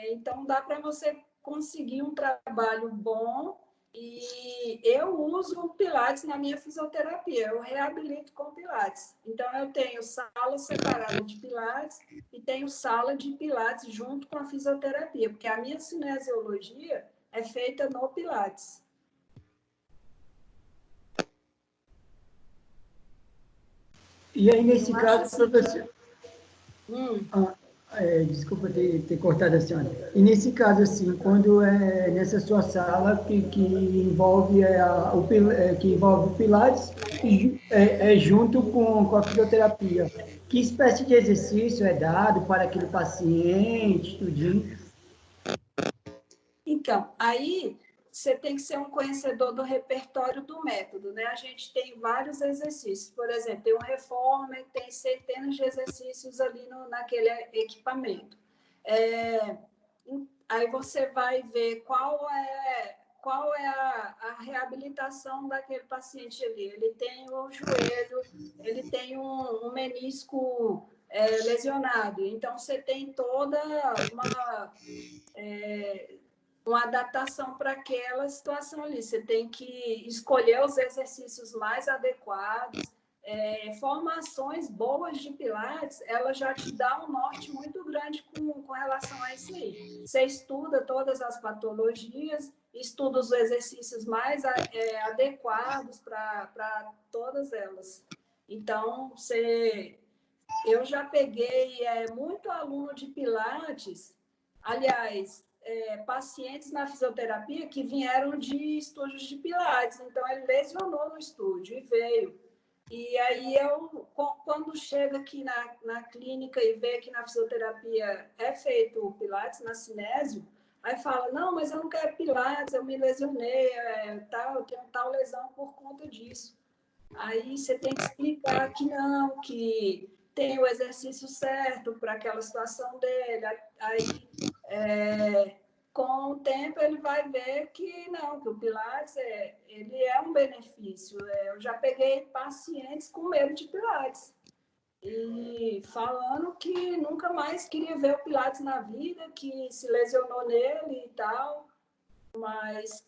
Então, dá para você conseguir um trabalho bom. E eu uso o Pilates na minha fisioterapia, eu reabilito com Pilates. Então, eu tenho sala separada de Pilates e tenho sala de Pilates junto com a fisioterapia, porque a minha cinesiologia é feita no Pilates. E aí, nesse caso, professor... desculpa ter cortado a senhora. E nesse caso, assim, quando é nessa sua sala que envolve que envolve o Pilates junto com a fisioterapia, que espécie de exercício é dado para aquele paciente, tudinho? Então, aí você tem que ser um conhecedor do repertório do método, né? A gente tem vários exercícios. Por exemplo, tem o Reformer, tem centenas de exercícios ali naquele equipamento. Aí você vai ver qual é a reabilitação daquele paciente ali. Ele tem o joelho, ele tem um menisco lesionado. Então, você tem toda uma adaptação para aquela situação ali. Você tem que escolher os exercícios mais adequados. Formações boas de Pilates, ela já te dá um norte muito grande com relação a isso aí. Você estuda todas as patologias, estuda os exercícios mais adequados para todas elas. Então, eu já peguei muito aluno de Pilates, aliás, pacientes na fisioterapia que vieram de estúdios de Pilates. Então, ele lesionou no estúdio e veio. E aí, quando chega aqui na clínica e vê que na fisioterapia é feito o Pilates, na cinésio, aí fala, não, mas eu não quero Pilates, eu me lesionei, eu tenho tal lesão por conta disso. Aí você tem que explicar que não, que tem o exercício certo para aquela situação dele. Aí, com o tempo, ele vai ver que não, que o Pilates ele é um benefício. Eu já peguei pacientes com medo de Pilates e falando que nunca mais queria ver o Pilates na vida, que se lesionou nele e tal, mas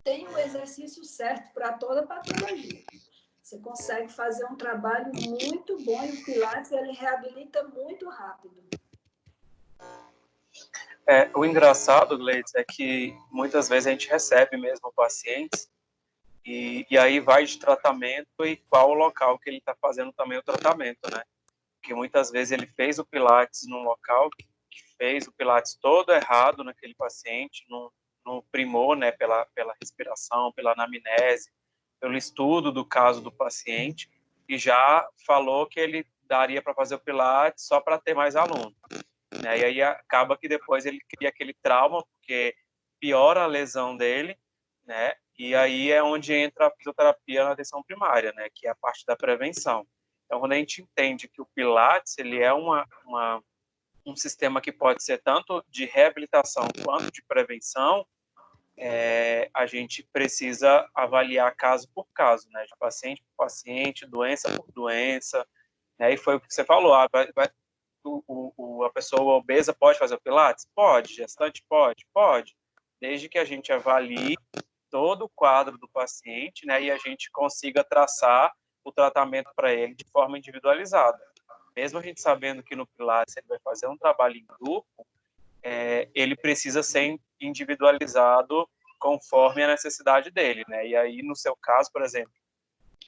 tem o exercício certo para toda patologia. Você consegue fazer um trabalho muito bom e o Pilates ele reabilita muito rápido. O engraçado, Gleides, é que muitas vezes a gente recebe mesmo pacientes e aí vai de tratamento e qual o local que ele está fazendo também o tratamento, né? porque muitas vezes ele fez o Pilates num local que fez o Pilates todo errado naquele paciente, não primou, né, pela respiração, pela anamnese, pelo estudo do caso do paciente, e já falou que ele daria para fazer o Pilates só para ter mais aluno. Né? E aí acaba que depois ele cria aquele trauma, porque piora a lesão dele, né? E aí é onde entra a fisioterapia na atenção primária, né? Que é a parte da prevenção. Então, quando a gente entende que o Pilates ele é um sistema que pode ser tanto de reabilitação quanto de prevenção, a gente precisa avaliar caso por caso, né? De paciente por paciente, doença por doença, né? E foi o que você falou, a pessoa obesa pode fazer o Pilates? Pode. Gestante? Pode. Desde que a gente avalie todo o quadro do paciente, né? E a gente consiga traçar o tratamento para ele de forma individualizada. Mesmo a gente sabendo que no Pilates ele vai fazer um trabalho em grupo, ele precisa ser individualizado conforme a necessidade dele, né? E aí, no seu caso, por exemplo,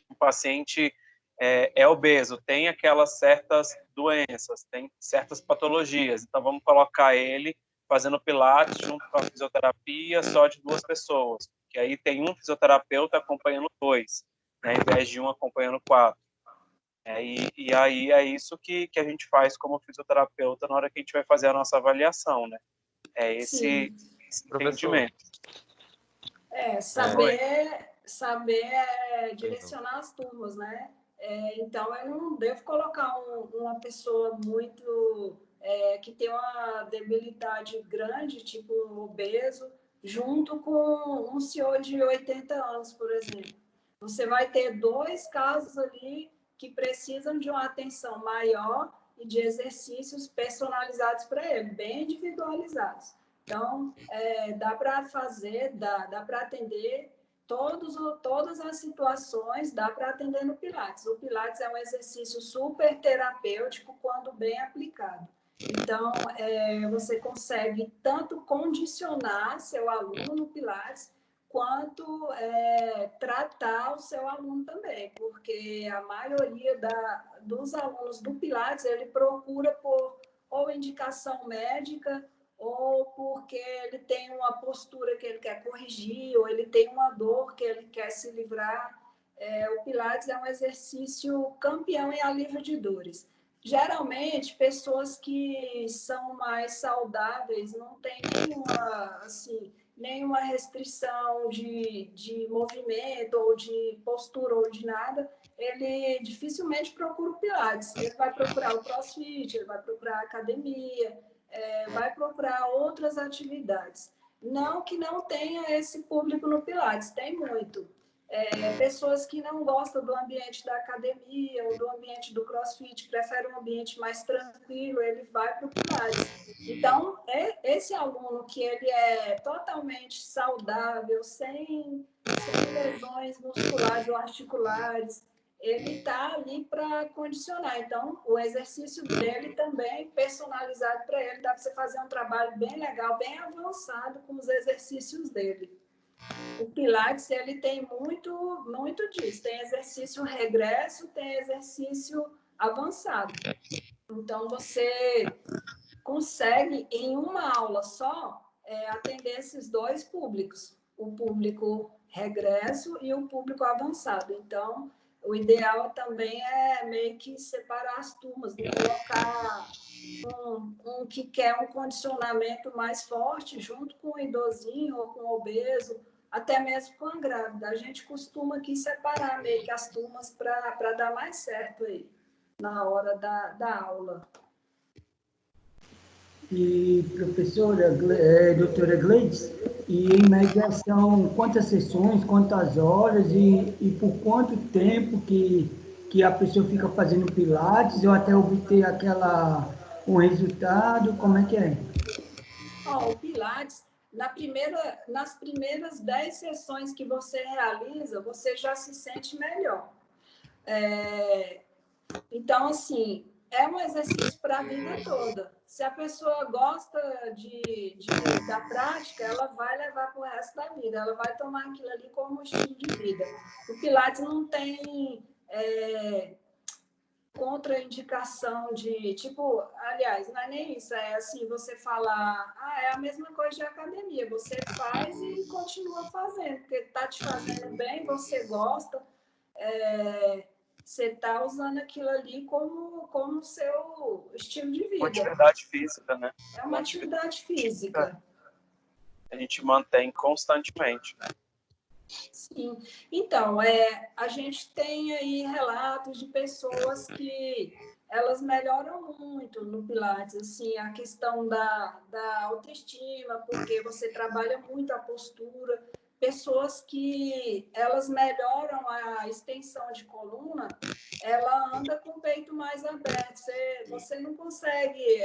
o paciente é obeso, tem aquelas certas doenças, tem certas patologias, então vamos colocar ele fazendo Pilates junto com a fisioterapia só de 2 pessoas, que aí tem um fisioterapeuta acompanhando 2, né, ao invés de um acompanhando 4. E aí é isso que a gente faz como fisioterapeuta na hora que a gente vai fazer a nossa avaliação, né? É esse entendimento. Saber direcionar as turmas, né? Então, eu não devo colocar uma pessoa muito que tem uma debilidade grande, tipo um obeso, junto com um senhor de 80 anos, por exemplo. Você vai ter 2 casos ali que precisam de uma atenção maior e de exercícios personalizados para ele, bem individualizados. Então, dá para fazer, dá para atender todas as situações, dá para atender no Pilates. O Pilates é um exercício super terapêutico quando bem aplicado. Então, você consegue tanto condicionar seu aluno no Pilates, quanto tratar o seu aluno também, porque a maioria dos alunos do Pilates, ele procura por ou indicação médica, ou porque ele tem uma postura que ele quer corrigir, ou ele tem uma dor que ele quer se livrar. O Pilates é um exercício campeão em alívio de dores. Geralmente, pessoas que são mais saudáveis não têm nenhuma restrição de movimento, ou de postura, ou de nada, ele dificilmente procura o Pilates. Ele vai procurar o CrossFit, ele vai procurar a academia, vai procurar outras atividades. Não que não tenha esse público no Pilates, tem muito. Pessoas que não gostam do ambiente da academia ou do ambiente do CrossFit, preferem um ambiente mais tranquilo, ele vai para o Pilates. Então, esse aluno que ele é totalmente saudável, sem lesões musculares ou articulares, ele está ali para condicionar. Então, o exercício dele também, personalizado para ele, dá para você fazer um trabalho bem legal, bem avançado com os exercícios dele. O Pilates, ele tem muito, muito disso. Tem exercício regresso, tem exercício avançado. Então, você consegue, em uma aula só, atender esses 2 públicos. O público regresso e o público avançado. Então, o ideal também é meio que separar as turmas, não colocar um que quer um condicionamento mais forte junto com o idosinho ou com o obeso, até mesmo com a grávida. A gente costuma aqui separar meio que as turmas para dar mais certo aí, na hora da aula. E, professora, doutora Gleides, e em média são quantas sessões, quantas horas e por quanto tempo que a pessoa fica fazendo Pilates ou até obter um resultado, como é que é? O Pilates, nas primeiras 10 sessões que você realiza, você já se sente melhor. Então, assim, é um exercício para a vida toda. Se a pessoa gosta da prática, ela vai levar para o resto da vida. Ela vai tomar aquilo ali como um estilo de vida. O Pilates não tem contraindicação de, tipo, aliás, não é nem isso, é assim, você falar, é a mesma coisa de academia, você faz e continua fazendo, porque está te fazendo bem, você gosta, você está usando aquilo ali como seu estilo de Uma vida. atividade física, né? É uma atividade física. A gente mantém constantemente, né? Sim. Então, a gente tem aí relatos de pessoas que elas melhoram muito no Pilates, assim, a questão da autoestima, porque você trabalha muito a postura, pessoas que elas melhoram a extensão de coluna, ela anda com o peito mais aberto, você não consegue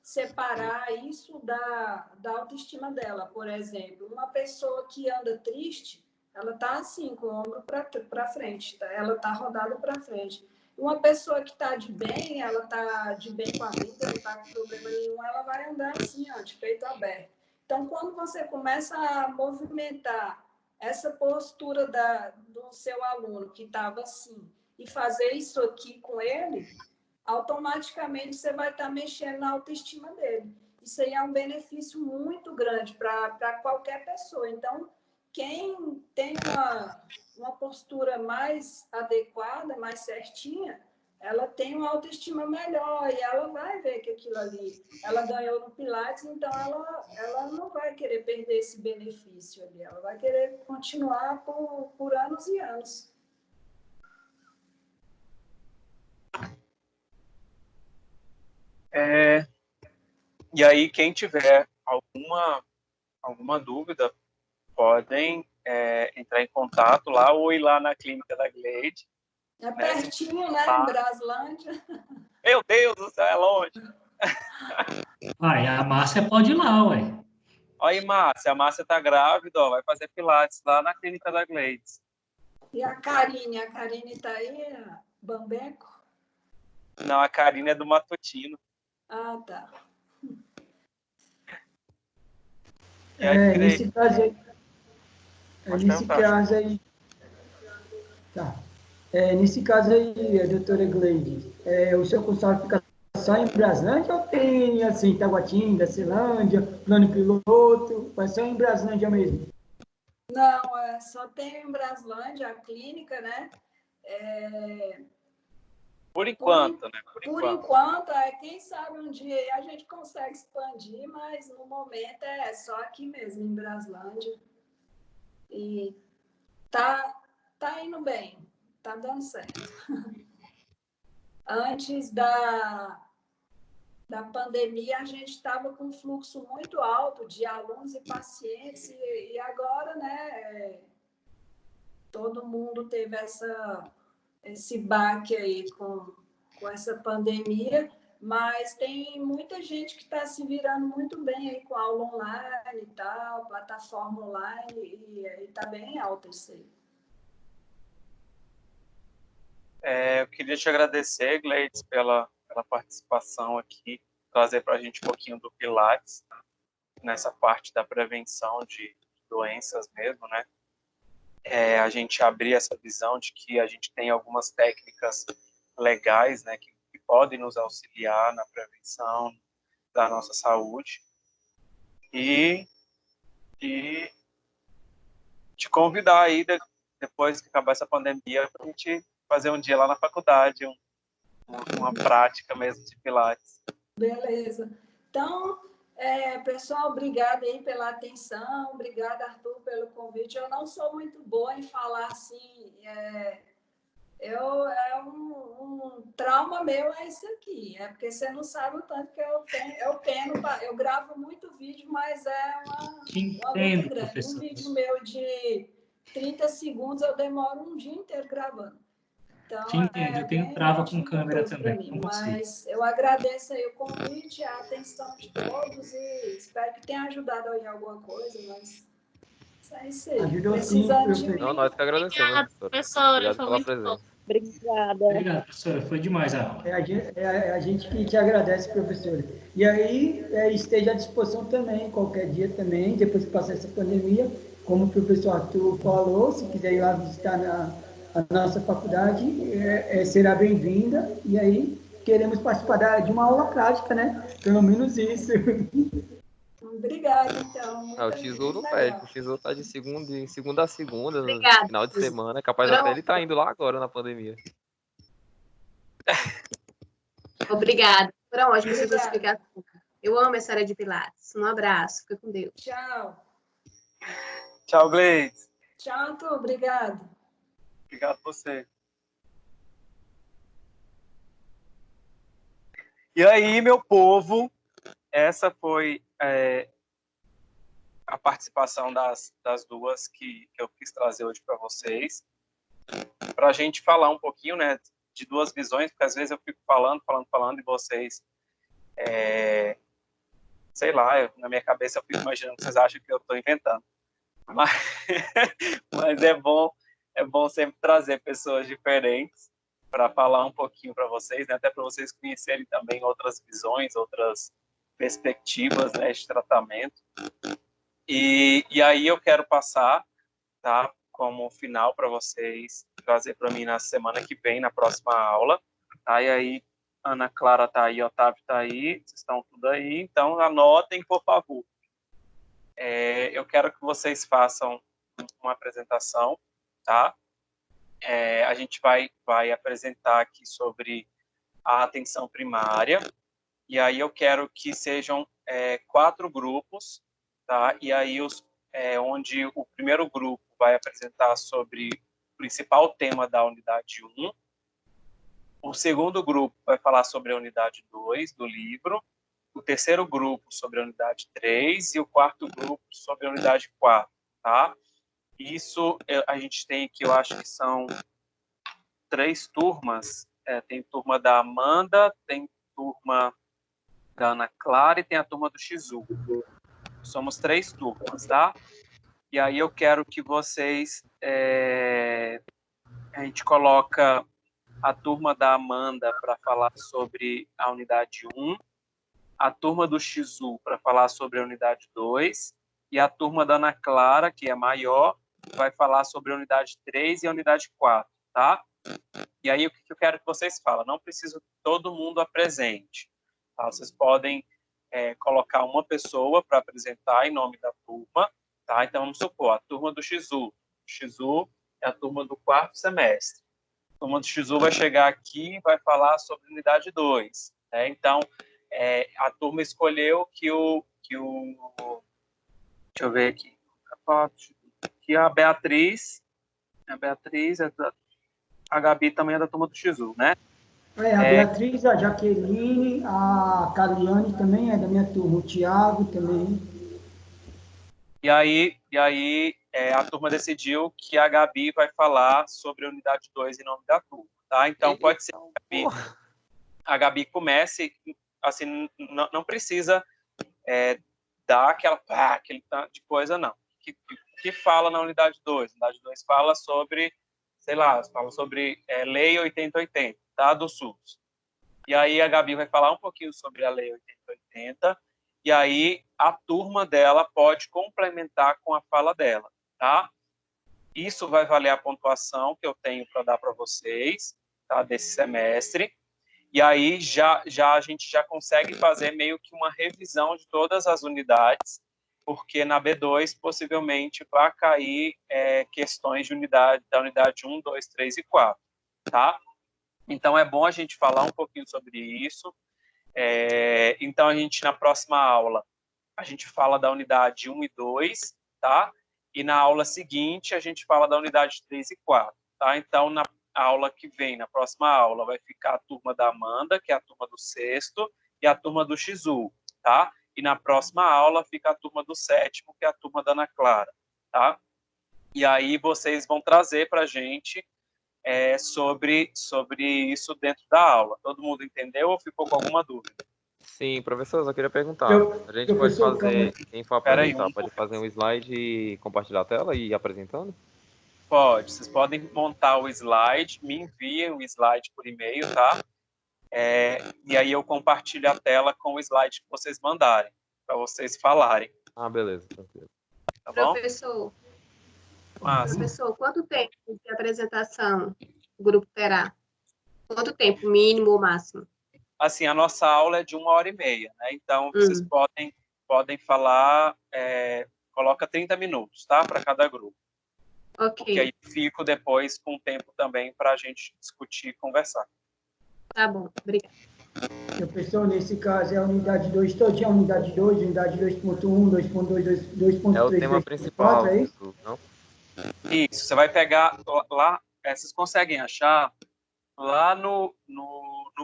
separar isso da autoestima dela, por exemplo. Uma pessoa que anda triste, ela está assim, com o ombro para frente, tá? Ela está rodada para frente. Uma pessoa que está de bem, ela está de bem com a vida, não está com problema nenhum, ela vai andar assim, ó, de peito aberto. Então, quando você começa a movimentar essa postura do seu aluno que estava assim, e fazer isso aqui com ele, automaticamente você vai estar mexendo na autoestima dele. Isso aí é um benefício muito grande para qualquer pessoa. Então, quem tem uma postura mais adequada, mais certinha, ela tem uma autoestima melhor e ela vai ver que aquilo ali, ela ganhou no Pilates, então ela não vai querer perder esse benefício ali, ela vai querer continuar por anos e anos. E aí, quem tiver alguma dúvida, podem entrar em contato lá ou ir lá na clínica da Glade. É pertinho, né? Em Braslândia. Meu Deus do céu, é longe. A Márcia pode ir lá, ué. Olha aí, Márcia. A Márcia tá grávida, ó, vai fazer Pilates lá na clínica da Glade. E a Karine tá aí, Bambeco? Não, a Karine é do Matutino. Ah, tá. Nesse caso aí... Tá. Nesse caso aí, a doutora Gleide, o seu consultório fica só em Braslândia ou tem, assim, Taguatinga, Ceilândia, Plano Piloto? É só em Braslândia mesmo? Não, só tem em Braslândia a clínica, né? Por enquanto, né? Por enquanto, quem sabe um dia a gente consegue expandir, mas no momento é só aqui mesmo, em Braslândia. E tá indo bem, tá dando certo. Antes da pandemia, a gente estava com um fluxo muito alto de alunos e pacientes, e agora, né, todo mundo teve esse baque aí com essa pandemia, mas tem muita gente que está se virando muito bem aí com aula online e tal, plataforma online, e está bem alto isso aí. Eu queria te agradecer, Gleides, pela participação aqui, trazer para a gente um pouquinho do Pilates, nessa parte da prevenção de doenças mesmo, né? A gente abrir essa visão de que a gente tem algumas técnicas legais, né, que podem nos auxiliar na prevenção da nossa saúde. E te convidar aí, depois que acabar essa pandemia, para a gente fazer um dia lá na faculdade, uma prática mesmo de Pilates. Beleza. Então, pessoal, obrigada aí pela atenção, obrigada, Arthur, pelo convite. Eu não sou muito boa em falar assim, um trauma meu é isso aqui, porque você não sabe o tanto que eu gravo muito vídeo, mas uma luta grande. Professor. Um vídeo meu de 30 segundos eu demoro um dia inteiro gravando. Então, Te entendo, eu tenho trava com câmera também. Mim, mas eu agradeço aí o convite, a atenção de todos e espero que tenha ajudado aí alguma coisa, mas é isso aí. Ajudou sim, professor. Não, nós que agradecemos. Obrigada, professora. Obrigado Foi pela muito presença. bom. Obrigada. Obrigado, professora. Foi demais a aula. A gente que te agradece, professora. E aí, esteja à disposição também, qualquer dia também, depois que passar essa pandemia, como o professor Arthur falou, se quiser ir lá visitar a nossa faculdade será bem-vinda, e aí queremos participar de uma aula prática, né? Pelo menos isso. Obrigada, então. O Shizu não pede, o Shizu tá de segunda a segunda, no Obrigada. final de semana. Capaz Pronto. até ele tá indo lá agora na pandemia. Obrigada. Foram ótimas essas Obrigada. explicações. Eu amo essa área de Pilates. Um abraço. Fica com Deus. Tchau. Tchau, Gleides. Tchau, Tu. Obrigada. Obrigado a você. E aí, meu povo, essa foi a participação das duas que eu quis trazer hoje para vocês, para a gente falar um pouquinho, né, de duas visões, porque às vezes eu fico falando, e vocês, sei lá, na minha cabeça eu fico imaginando que vocês acham que eu estou inventando. Mas é bom sempre trazer pessoas diferentes para falar um pouquinho para vocês, né? Até para vocês conhecerem também outras visões, outras perspectivas, né, de tratamento. E aí eu quero passar, tá, como final para vocês trazer para mim na semana que vem, na próxima aula. Tá? E aí, Ana Clara tá aí, Otávio tá aí, vocês estão tudo aí, então anotem, por favor. Eu quero que vocês façam uma apresentação, tá? A gente vai apresentar aqui sobre a atenção primária, e aí eu quero que sejam 4 grupos, tá? E aí onde o primeiro grupo vai apresentar sobre o principal tema da unidade 1, o segundo grupo vai falar sobre a unidade 2 do livro, o terceiro grupo sobre a unidade 3 e o quarto grupo sobre a unidade 4, tá? Isso a gente tem aqui, eu acho que são 3 turmas. Tem turma da Amanda, tem turma da Ana Clara e tem a turma do Shizu. Somos 3 turmas, tá? E aí eu quero que vocês... a gente coloca a turma da Amanda para falar sobre a unidade 1, a turma do Shizu para falar sobre a unidade 2 e a turma da Ana Clara, que é maior, vai falar sobre a unidade 3 e a unidade 4, tá? E aí o que eu quero que vocês falem? Não preciso que todo mundo apresente, tá? Vocês podem colocar uma pessoa para apresentar em nome da turma, tá? Então vamos supor, a turma do Shizu. O Shizu é a turma do 4º semestre. A turma do Shizu vai chegar aqui e vai falar sobre a unidade 2, né? Então, a turma escolheu que deixa eu ver aqui, que a Beatriz, a Gabi também é da turma do Shizu, né? A Beatriz, a Jaqueline, a Caliane também é da minha turma, o Thiago também. E aí a turma decidiu que a Gabi vai falar sobre a unidade 2 em nome da turma, tá? Então, pode ser que a Gabi comece, assim, não precisa dar aquele tanto de coisa, não. Que fala na unidade 2? A unidade 2 fala sobre, sei lá, Lei 8080, tá? Do SUS. E aí a Gabi vai falar um pouquinho sobre a Lei 8080, e aí a turma dela pode complementar com a fala dela, tá? Isso vai valer a pontuação que eu tenho para dar para vocês, tá? Desse semestre. E aí a gente já consegue fazer meio que uma revisão de todas as unidades, porque na B2 possivelmente vai cair questões da unidade 1, 2, 3 e 4, tá? Então é bom a gente falar um pouquinho sobre isso. Então a gente, na próxima aula, a gente fala da unidade 1 e 2, tá? E na aula seguinte a gente fala da unidade 3 e 4, tá? Então na aula que vem, na próxima aula, vai ficar a turma da Amanda, que é a turma do 6º, e a turma do Shizu, tá? E na próxima aula fica a turma do 7º, que é a turma da Ana Clara, tá? E aí vocês vão trazer para a gente sobre isso dentro da aula. Todo mundo entendeu ou ficou com alguma dúvida? Sim, professor, eu só queria perguntar. A gente pode fazer, quem for apresentar, pode fazer um slide e compartilhar a tela e ir apresentando? Pode, vocês podem montar o slide, me enviem o slide por e-mail, tá? E aí eu compartilho a tela com o slide que vocês mandarem, para vocês falarem. Ah, beleza, tranquilo. Tá bom? Professor, Massa. Professor, quanto tempo de apresentação o grupo terá? Quanto tempo, mínimo ou máximo? Assim, a nossa aula é de 1h30, né? Então, vocês podem falar, coloca 30 minutos, tá? Para cada grupo. Ok. Porque aí fico depois com tempo também para a gente discutir e conversar. Tá bom, obrigada. Professor, nesse caso é a unidade 2 todinha, unidade 2, unidade 2.1, 2.2, 2.3, É o tema 2.4, principal, é isso? não? Isso, você vai pegar lá, vocês conseguem achar lá no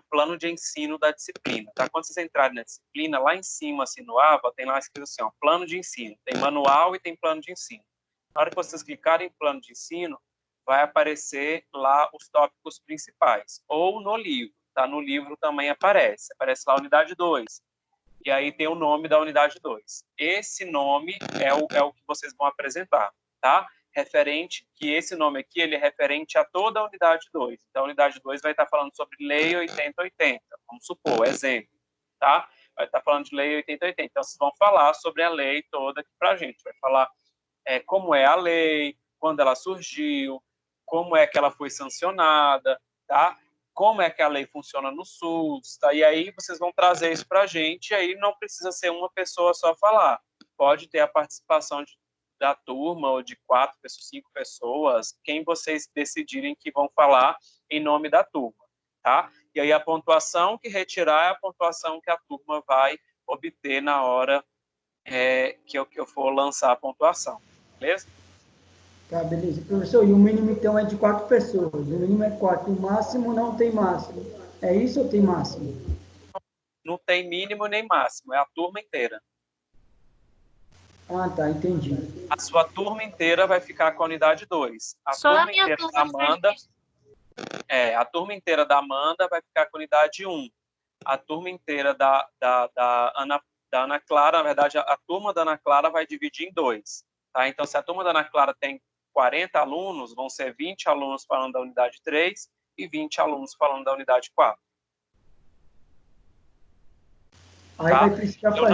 plano de ensino da disciplina, tá? Quando vocês entrarem na disciplina, lá em cima, assim, no ABA, tem lá escrito assim, ó, plano de ensino. Tem manual e tem plano de ensino. Na hora que vocês clicarem em plano de ensino, vai aparecer lá os tópicos principais. Ou no livro, tá? No livro também aparece. Aparece lá a unidade 2. E aí tem o nome da unidade 2. Esse nome é o que vocês vão apresentar, tá? Referente, que esse nome aqui, ele é referente a toda a unidade 2. Então, a unidade 2 vai estar falando sobre Lei 8080, vamos supor, exemplo, tá? Vai estar falando de Lei 8080. Então, vocês vão falar sobre a lei toda aqui pra gente. Vai falar como é a lei, quando ela surgiu, como é que ela foi sancionada, tá? Como é que a lei funciona no SUS, tá? E aí vocês vão trazer isso pra gente, e aí não precisa ser uma pessoa só falar. Pode ter a participação da turma, ou de 4 pessoas, 5 pessoas, quem vocês decidirem que vão falar em nome da turma, tá? E aí a pontuação que retirar é a pontuação que a turma vai obter na hora que eu for lançar a pontuação, beleza? Tá, beleza. Professor, e o mínimo então é de 4 pessoas, o mínimo é 4, o máximo não tem máximo. É isso ou tem máximo? Não tem mínimo nem máximo, é a turma inteira. Ah, tá, entendi. A sua turma inteira vai ficar com a unidade 2. A Só turma a minha inteira turma da Amanda, a turma inteira da Amanda vai ficar com a unidade 1. A turma inteira da Ana Clara, na verdade, a turma da Ana Clara vai dividir em 2. Tá? Então, se a turma da Ana Clara tem 40 alunos, vão ser 20 alunos falando da unidade 3 e 20 alunos falando da unidade 4. Aí Tá? vai precisar fazer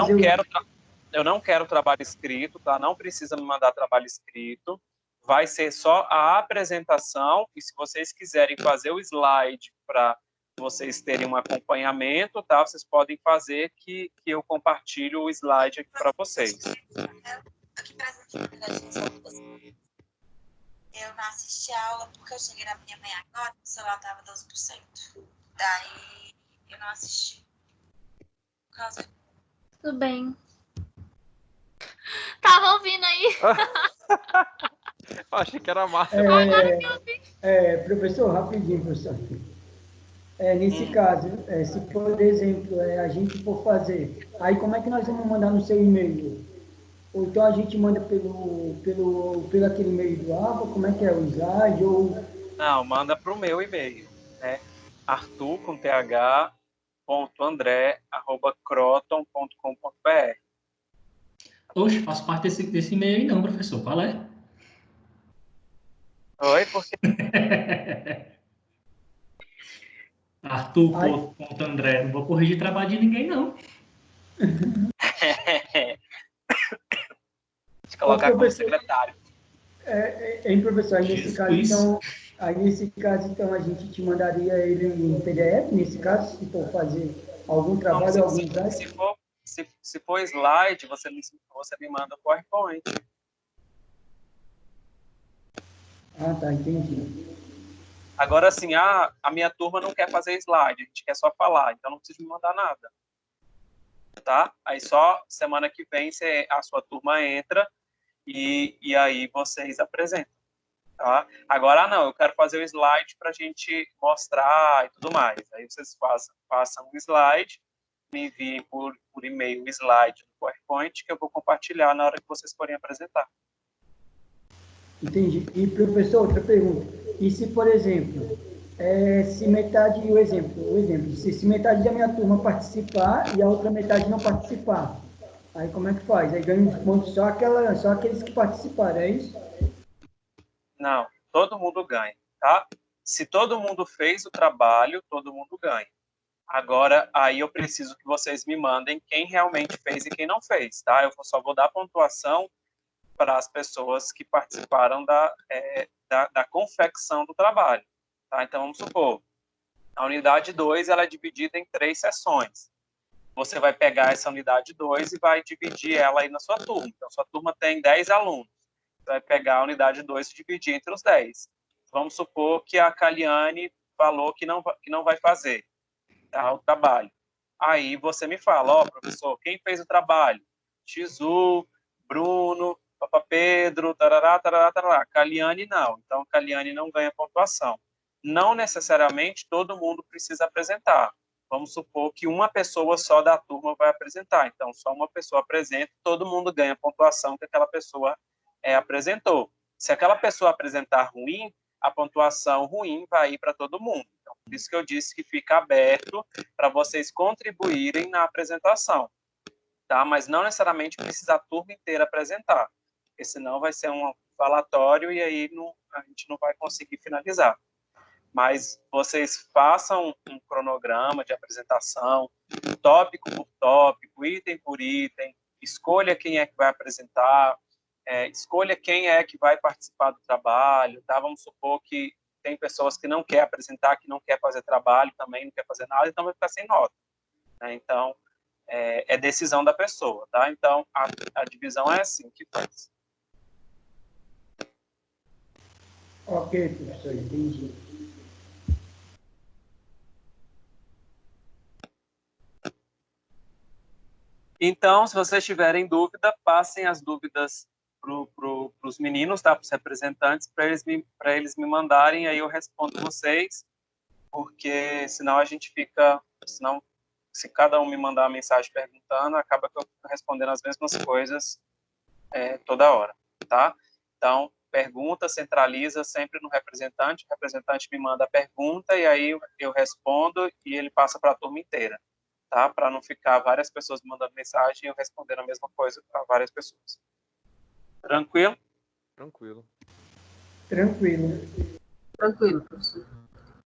Eu não quero trabalho escrito, tá? Não precisa me mandar trabalho escrito. Vai ser só a apresentação, e se vocês quiserem fazer o slide para vocês terem um acompanhamento, tá? Vocês podem fazer que eu compartilho o slide aqui para vocês. Aqui presente, na verdade, eu não assisti a aula porque eu cheguei na minha mãe agora, o celular estava 12%. Daí eu não assisti. Por causa... Tudo bem. Tava ouvindo aí. Achei que era massa. Professor, rapidinho, professor. Nesse caso, se por exemplo a gente for fazer, aí como é que nós vamos mandar no seu e-mail? Ou então a gente manda pelo aquele e-mail do ABA, como é que é o slide? Não, manda para o meu e-mail, né? arthur.th.andré@croton.com.br. Oxe, faço parte desse e-mail aí não, professor. Qual é? Oi, por quê? Arthur.andré. Não vou corrigir trabalho de ninguém, não. Deixa eu colocar como secretário. Professor, nesse caso, então, a gente te mandaria ele em PDF, nesse caso, se for fazer algum trabalho, algum slide? Se for slide, você me manda o PowerPoint. Ah, tá, entendi. Agora, assim, a minha turma não quer fazer slide, a gente quer só falar, então não precisa me mandar nada. Tá? Aí só semana que vem a sua turma entra e aí vocês apresentam. Tá? Agora, não, eu quero fazer o slide para a gente mostrar e tudo mais. Aí vocês façam um slide, me enviem por e-mail o slide do PowerPoint que eu vou compartilhar na hora que vocês forem apresentar. Entendi. E, professor, outra pergunta. E se, por exemplo, se metade metade da minha turma participar e a outra metade não participar, aí como é que faz? Aí ganha uns pontos só aqueles que participaram, é isso? Não, todo mundo ganha, tá? Se todo mundo fez o trabalho, todo mundo ganha. Agora, aí eu preciso que vocês me mandem quem realmente fez e quem não fez, tá? Eu só vou dar pontuação para as pessoas que participaram da confecção do trabalho. Tá? Então, vamos supor, a unidade 2 ela é dividida em 3 sessões. Você vai pegar essa unidade 2 e vai dividir ela aí na sua turma. Então, sua turma tem 10 alunos. Você vai pegar a unidade 2 e dividir entre os 10. Vamos supor que a Caliane falou que não vai fazer, tá, o trabalho. Aí você me fala, ó, professor, quem fez o trabalho? Tizu, Bruno, Papa Pedro, tarará, tarará, tarará. Caliane não. Então, Caliane não ganha pontuação. Não necessariamente todo mundo precisa apresentar. Vamos supor que uma pessoa só da turma vai apresentar. Então, só uma pessoa apresenta, todo mundo ganha a pontuação que aquela pessoa apresentou. Se aquela pessoa apresentar ruim, a pontuação ruim vai ir para todo mundo. Então, por isso que eu disse que fica aberto para vocês contribuírem na apresentação. Tá? Mas não necessariamente precisa a turma inteira apresentar, porque senão vai ser um falatório e aí a gente não vai conseguir finalizar. Mas vocês façam um cronograma de apresentação, tópico por tópico, item por item, escolha quem é que vai apresentar, escolha quem é que vai participar do trabalho, tá? Vamos supor que tem pessoas que não querem apresentar, que não quer fazer trabalho também, não quer fazer nada, então vai ficar sem nota. Né? Então, é decisão da pessoa, tá? Então, a divisão é assim que faz. Ok, professor, entendi. Então, se vocês tiverem dúvida, passem as dúvidas para os meninos, tá? Para os representantes, para eles me mandarem, aí eu respondo vocês, porque senão a gente fica... Senão, se cada um me mandar uma mensagem perguntando, acaba que eu fico respondendo as mesmas coisas toda hora, tá? Então, pergunta, centraliza sempre no representante, o representante me manda a pergunta, e aí eu respondo e ele passa para a turma inteira. Tá? Para não ficar várias pessoas mandando mensagem e eu respondendo a mesma coisa para várias pessoas. Tranquilo? Tranquilo. Tranquilo. Tranquilo, professor.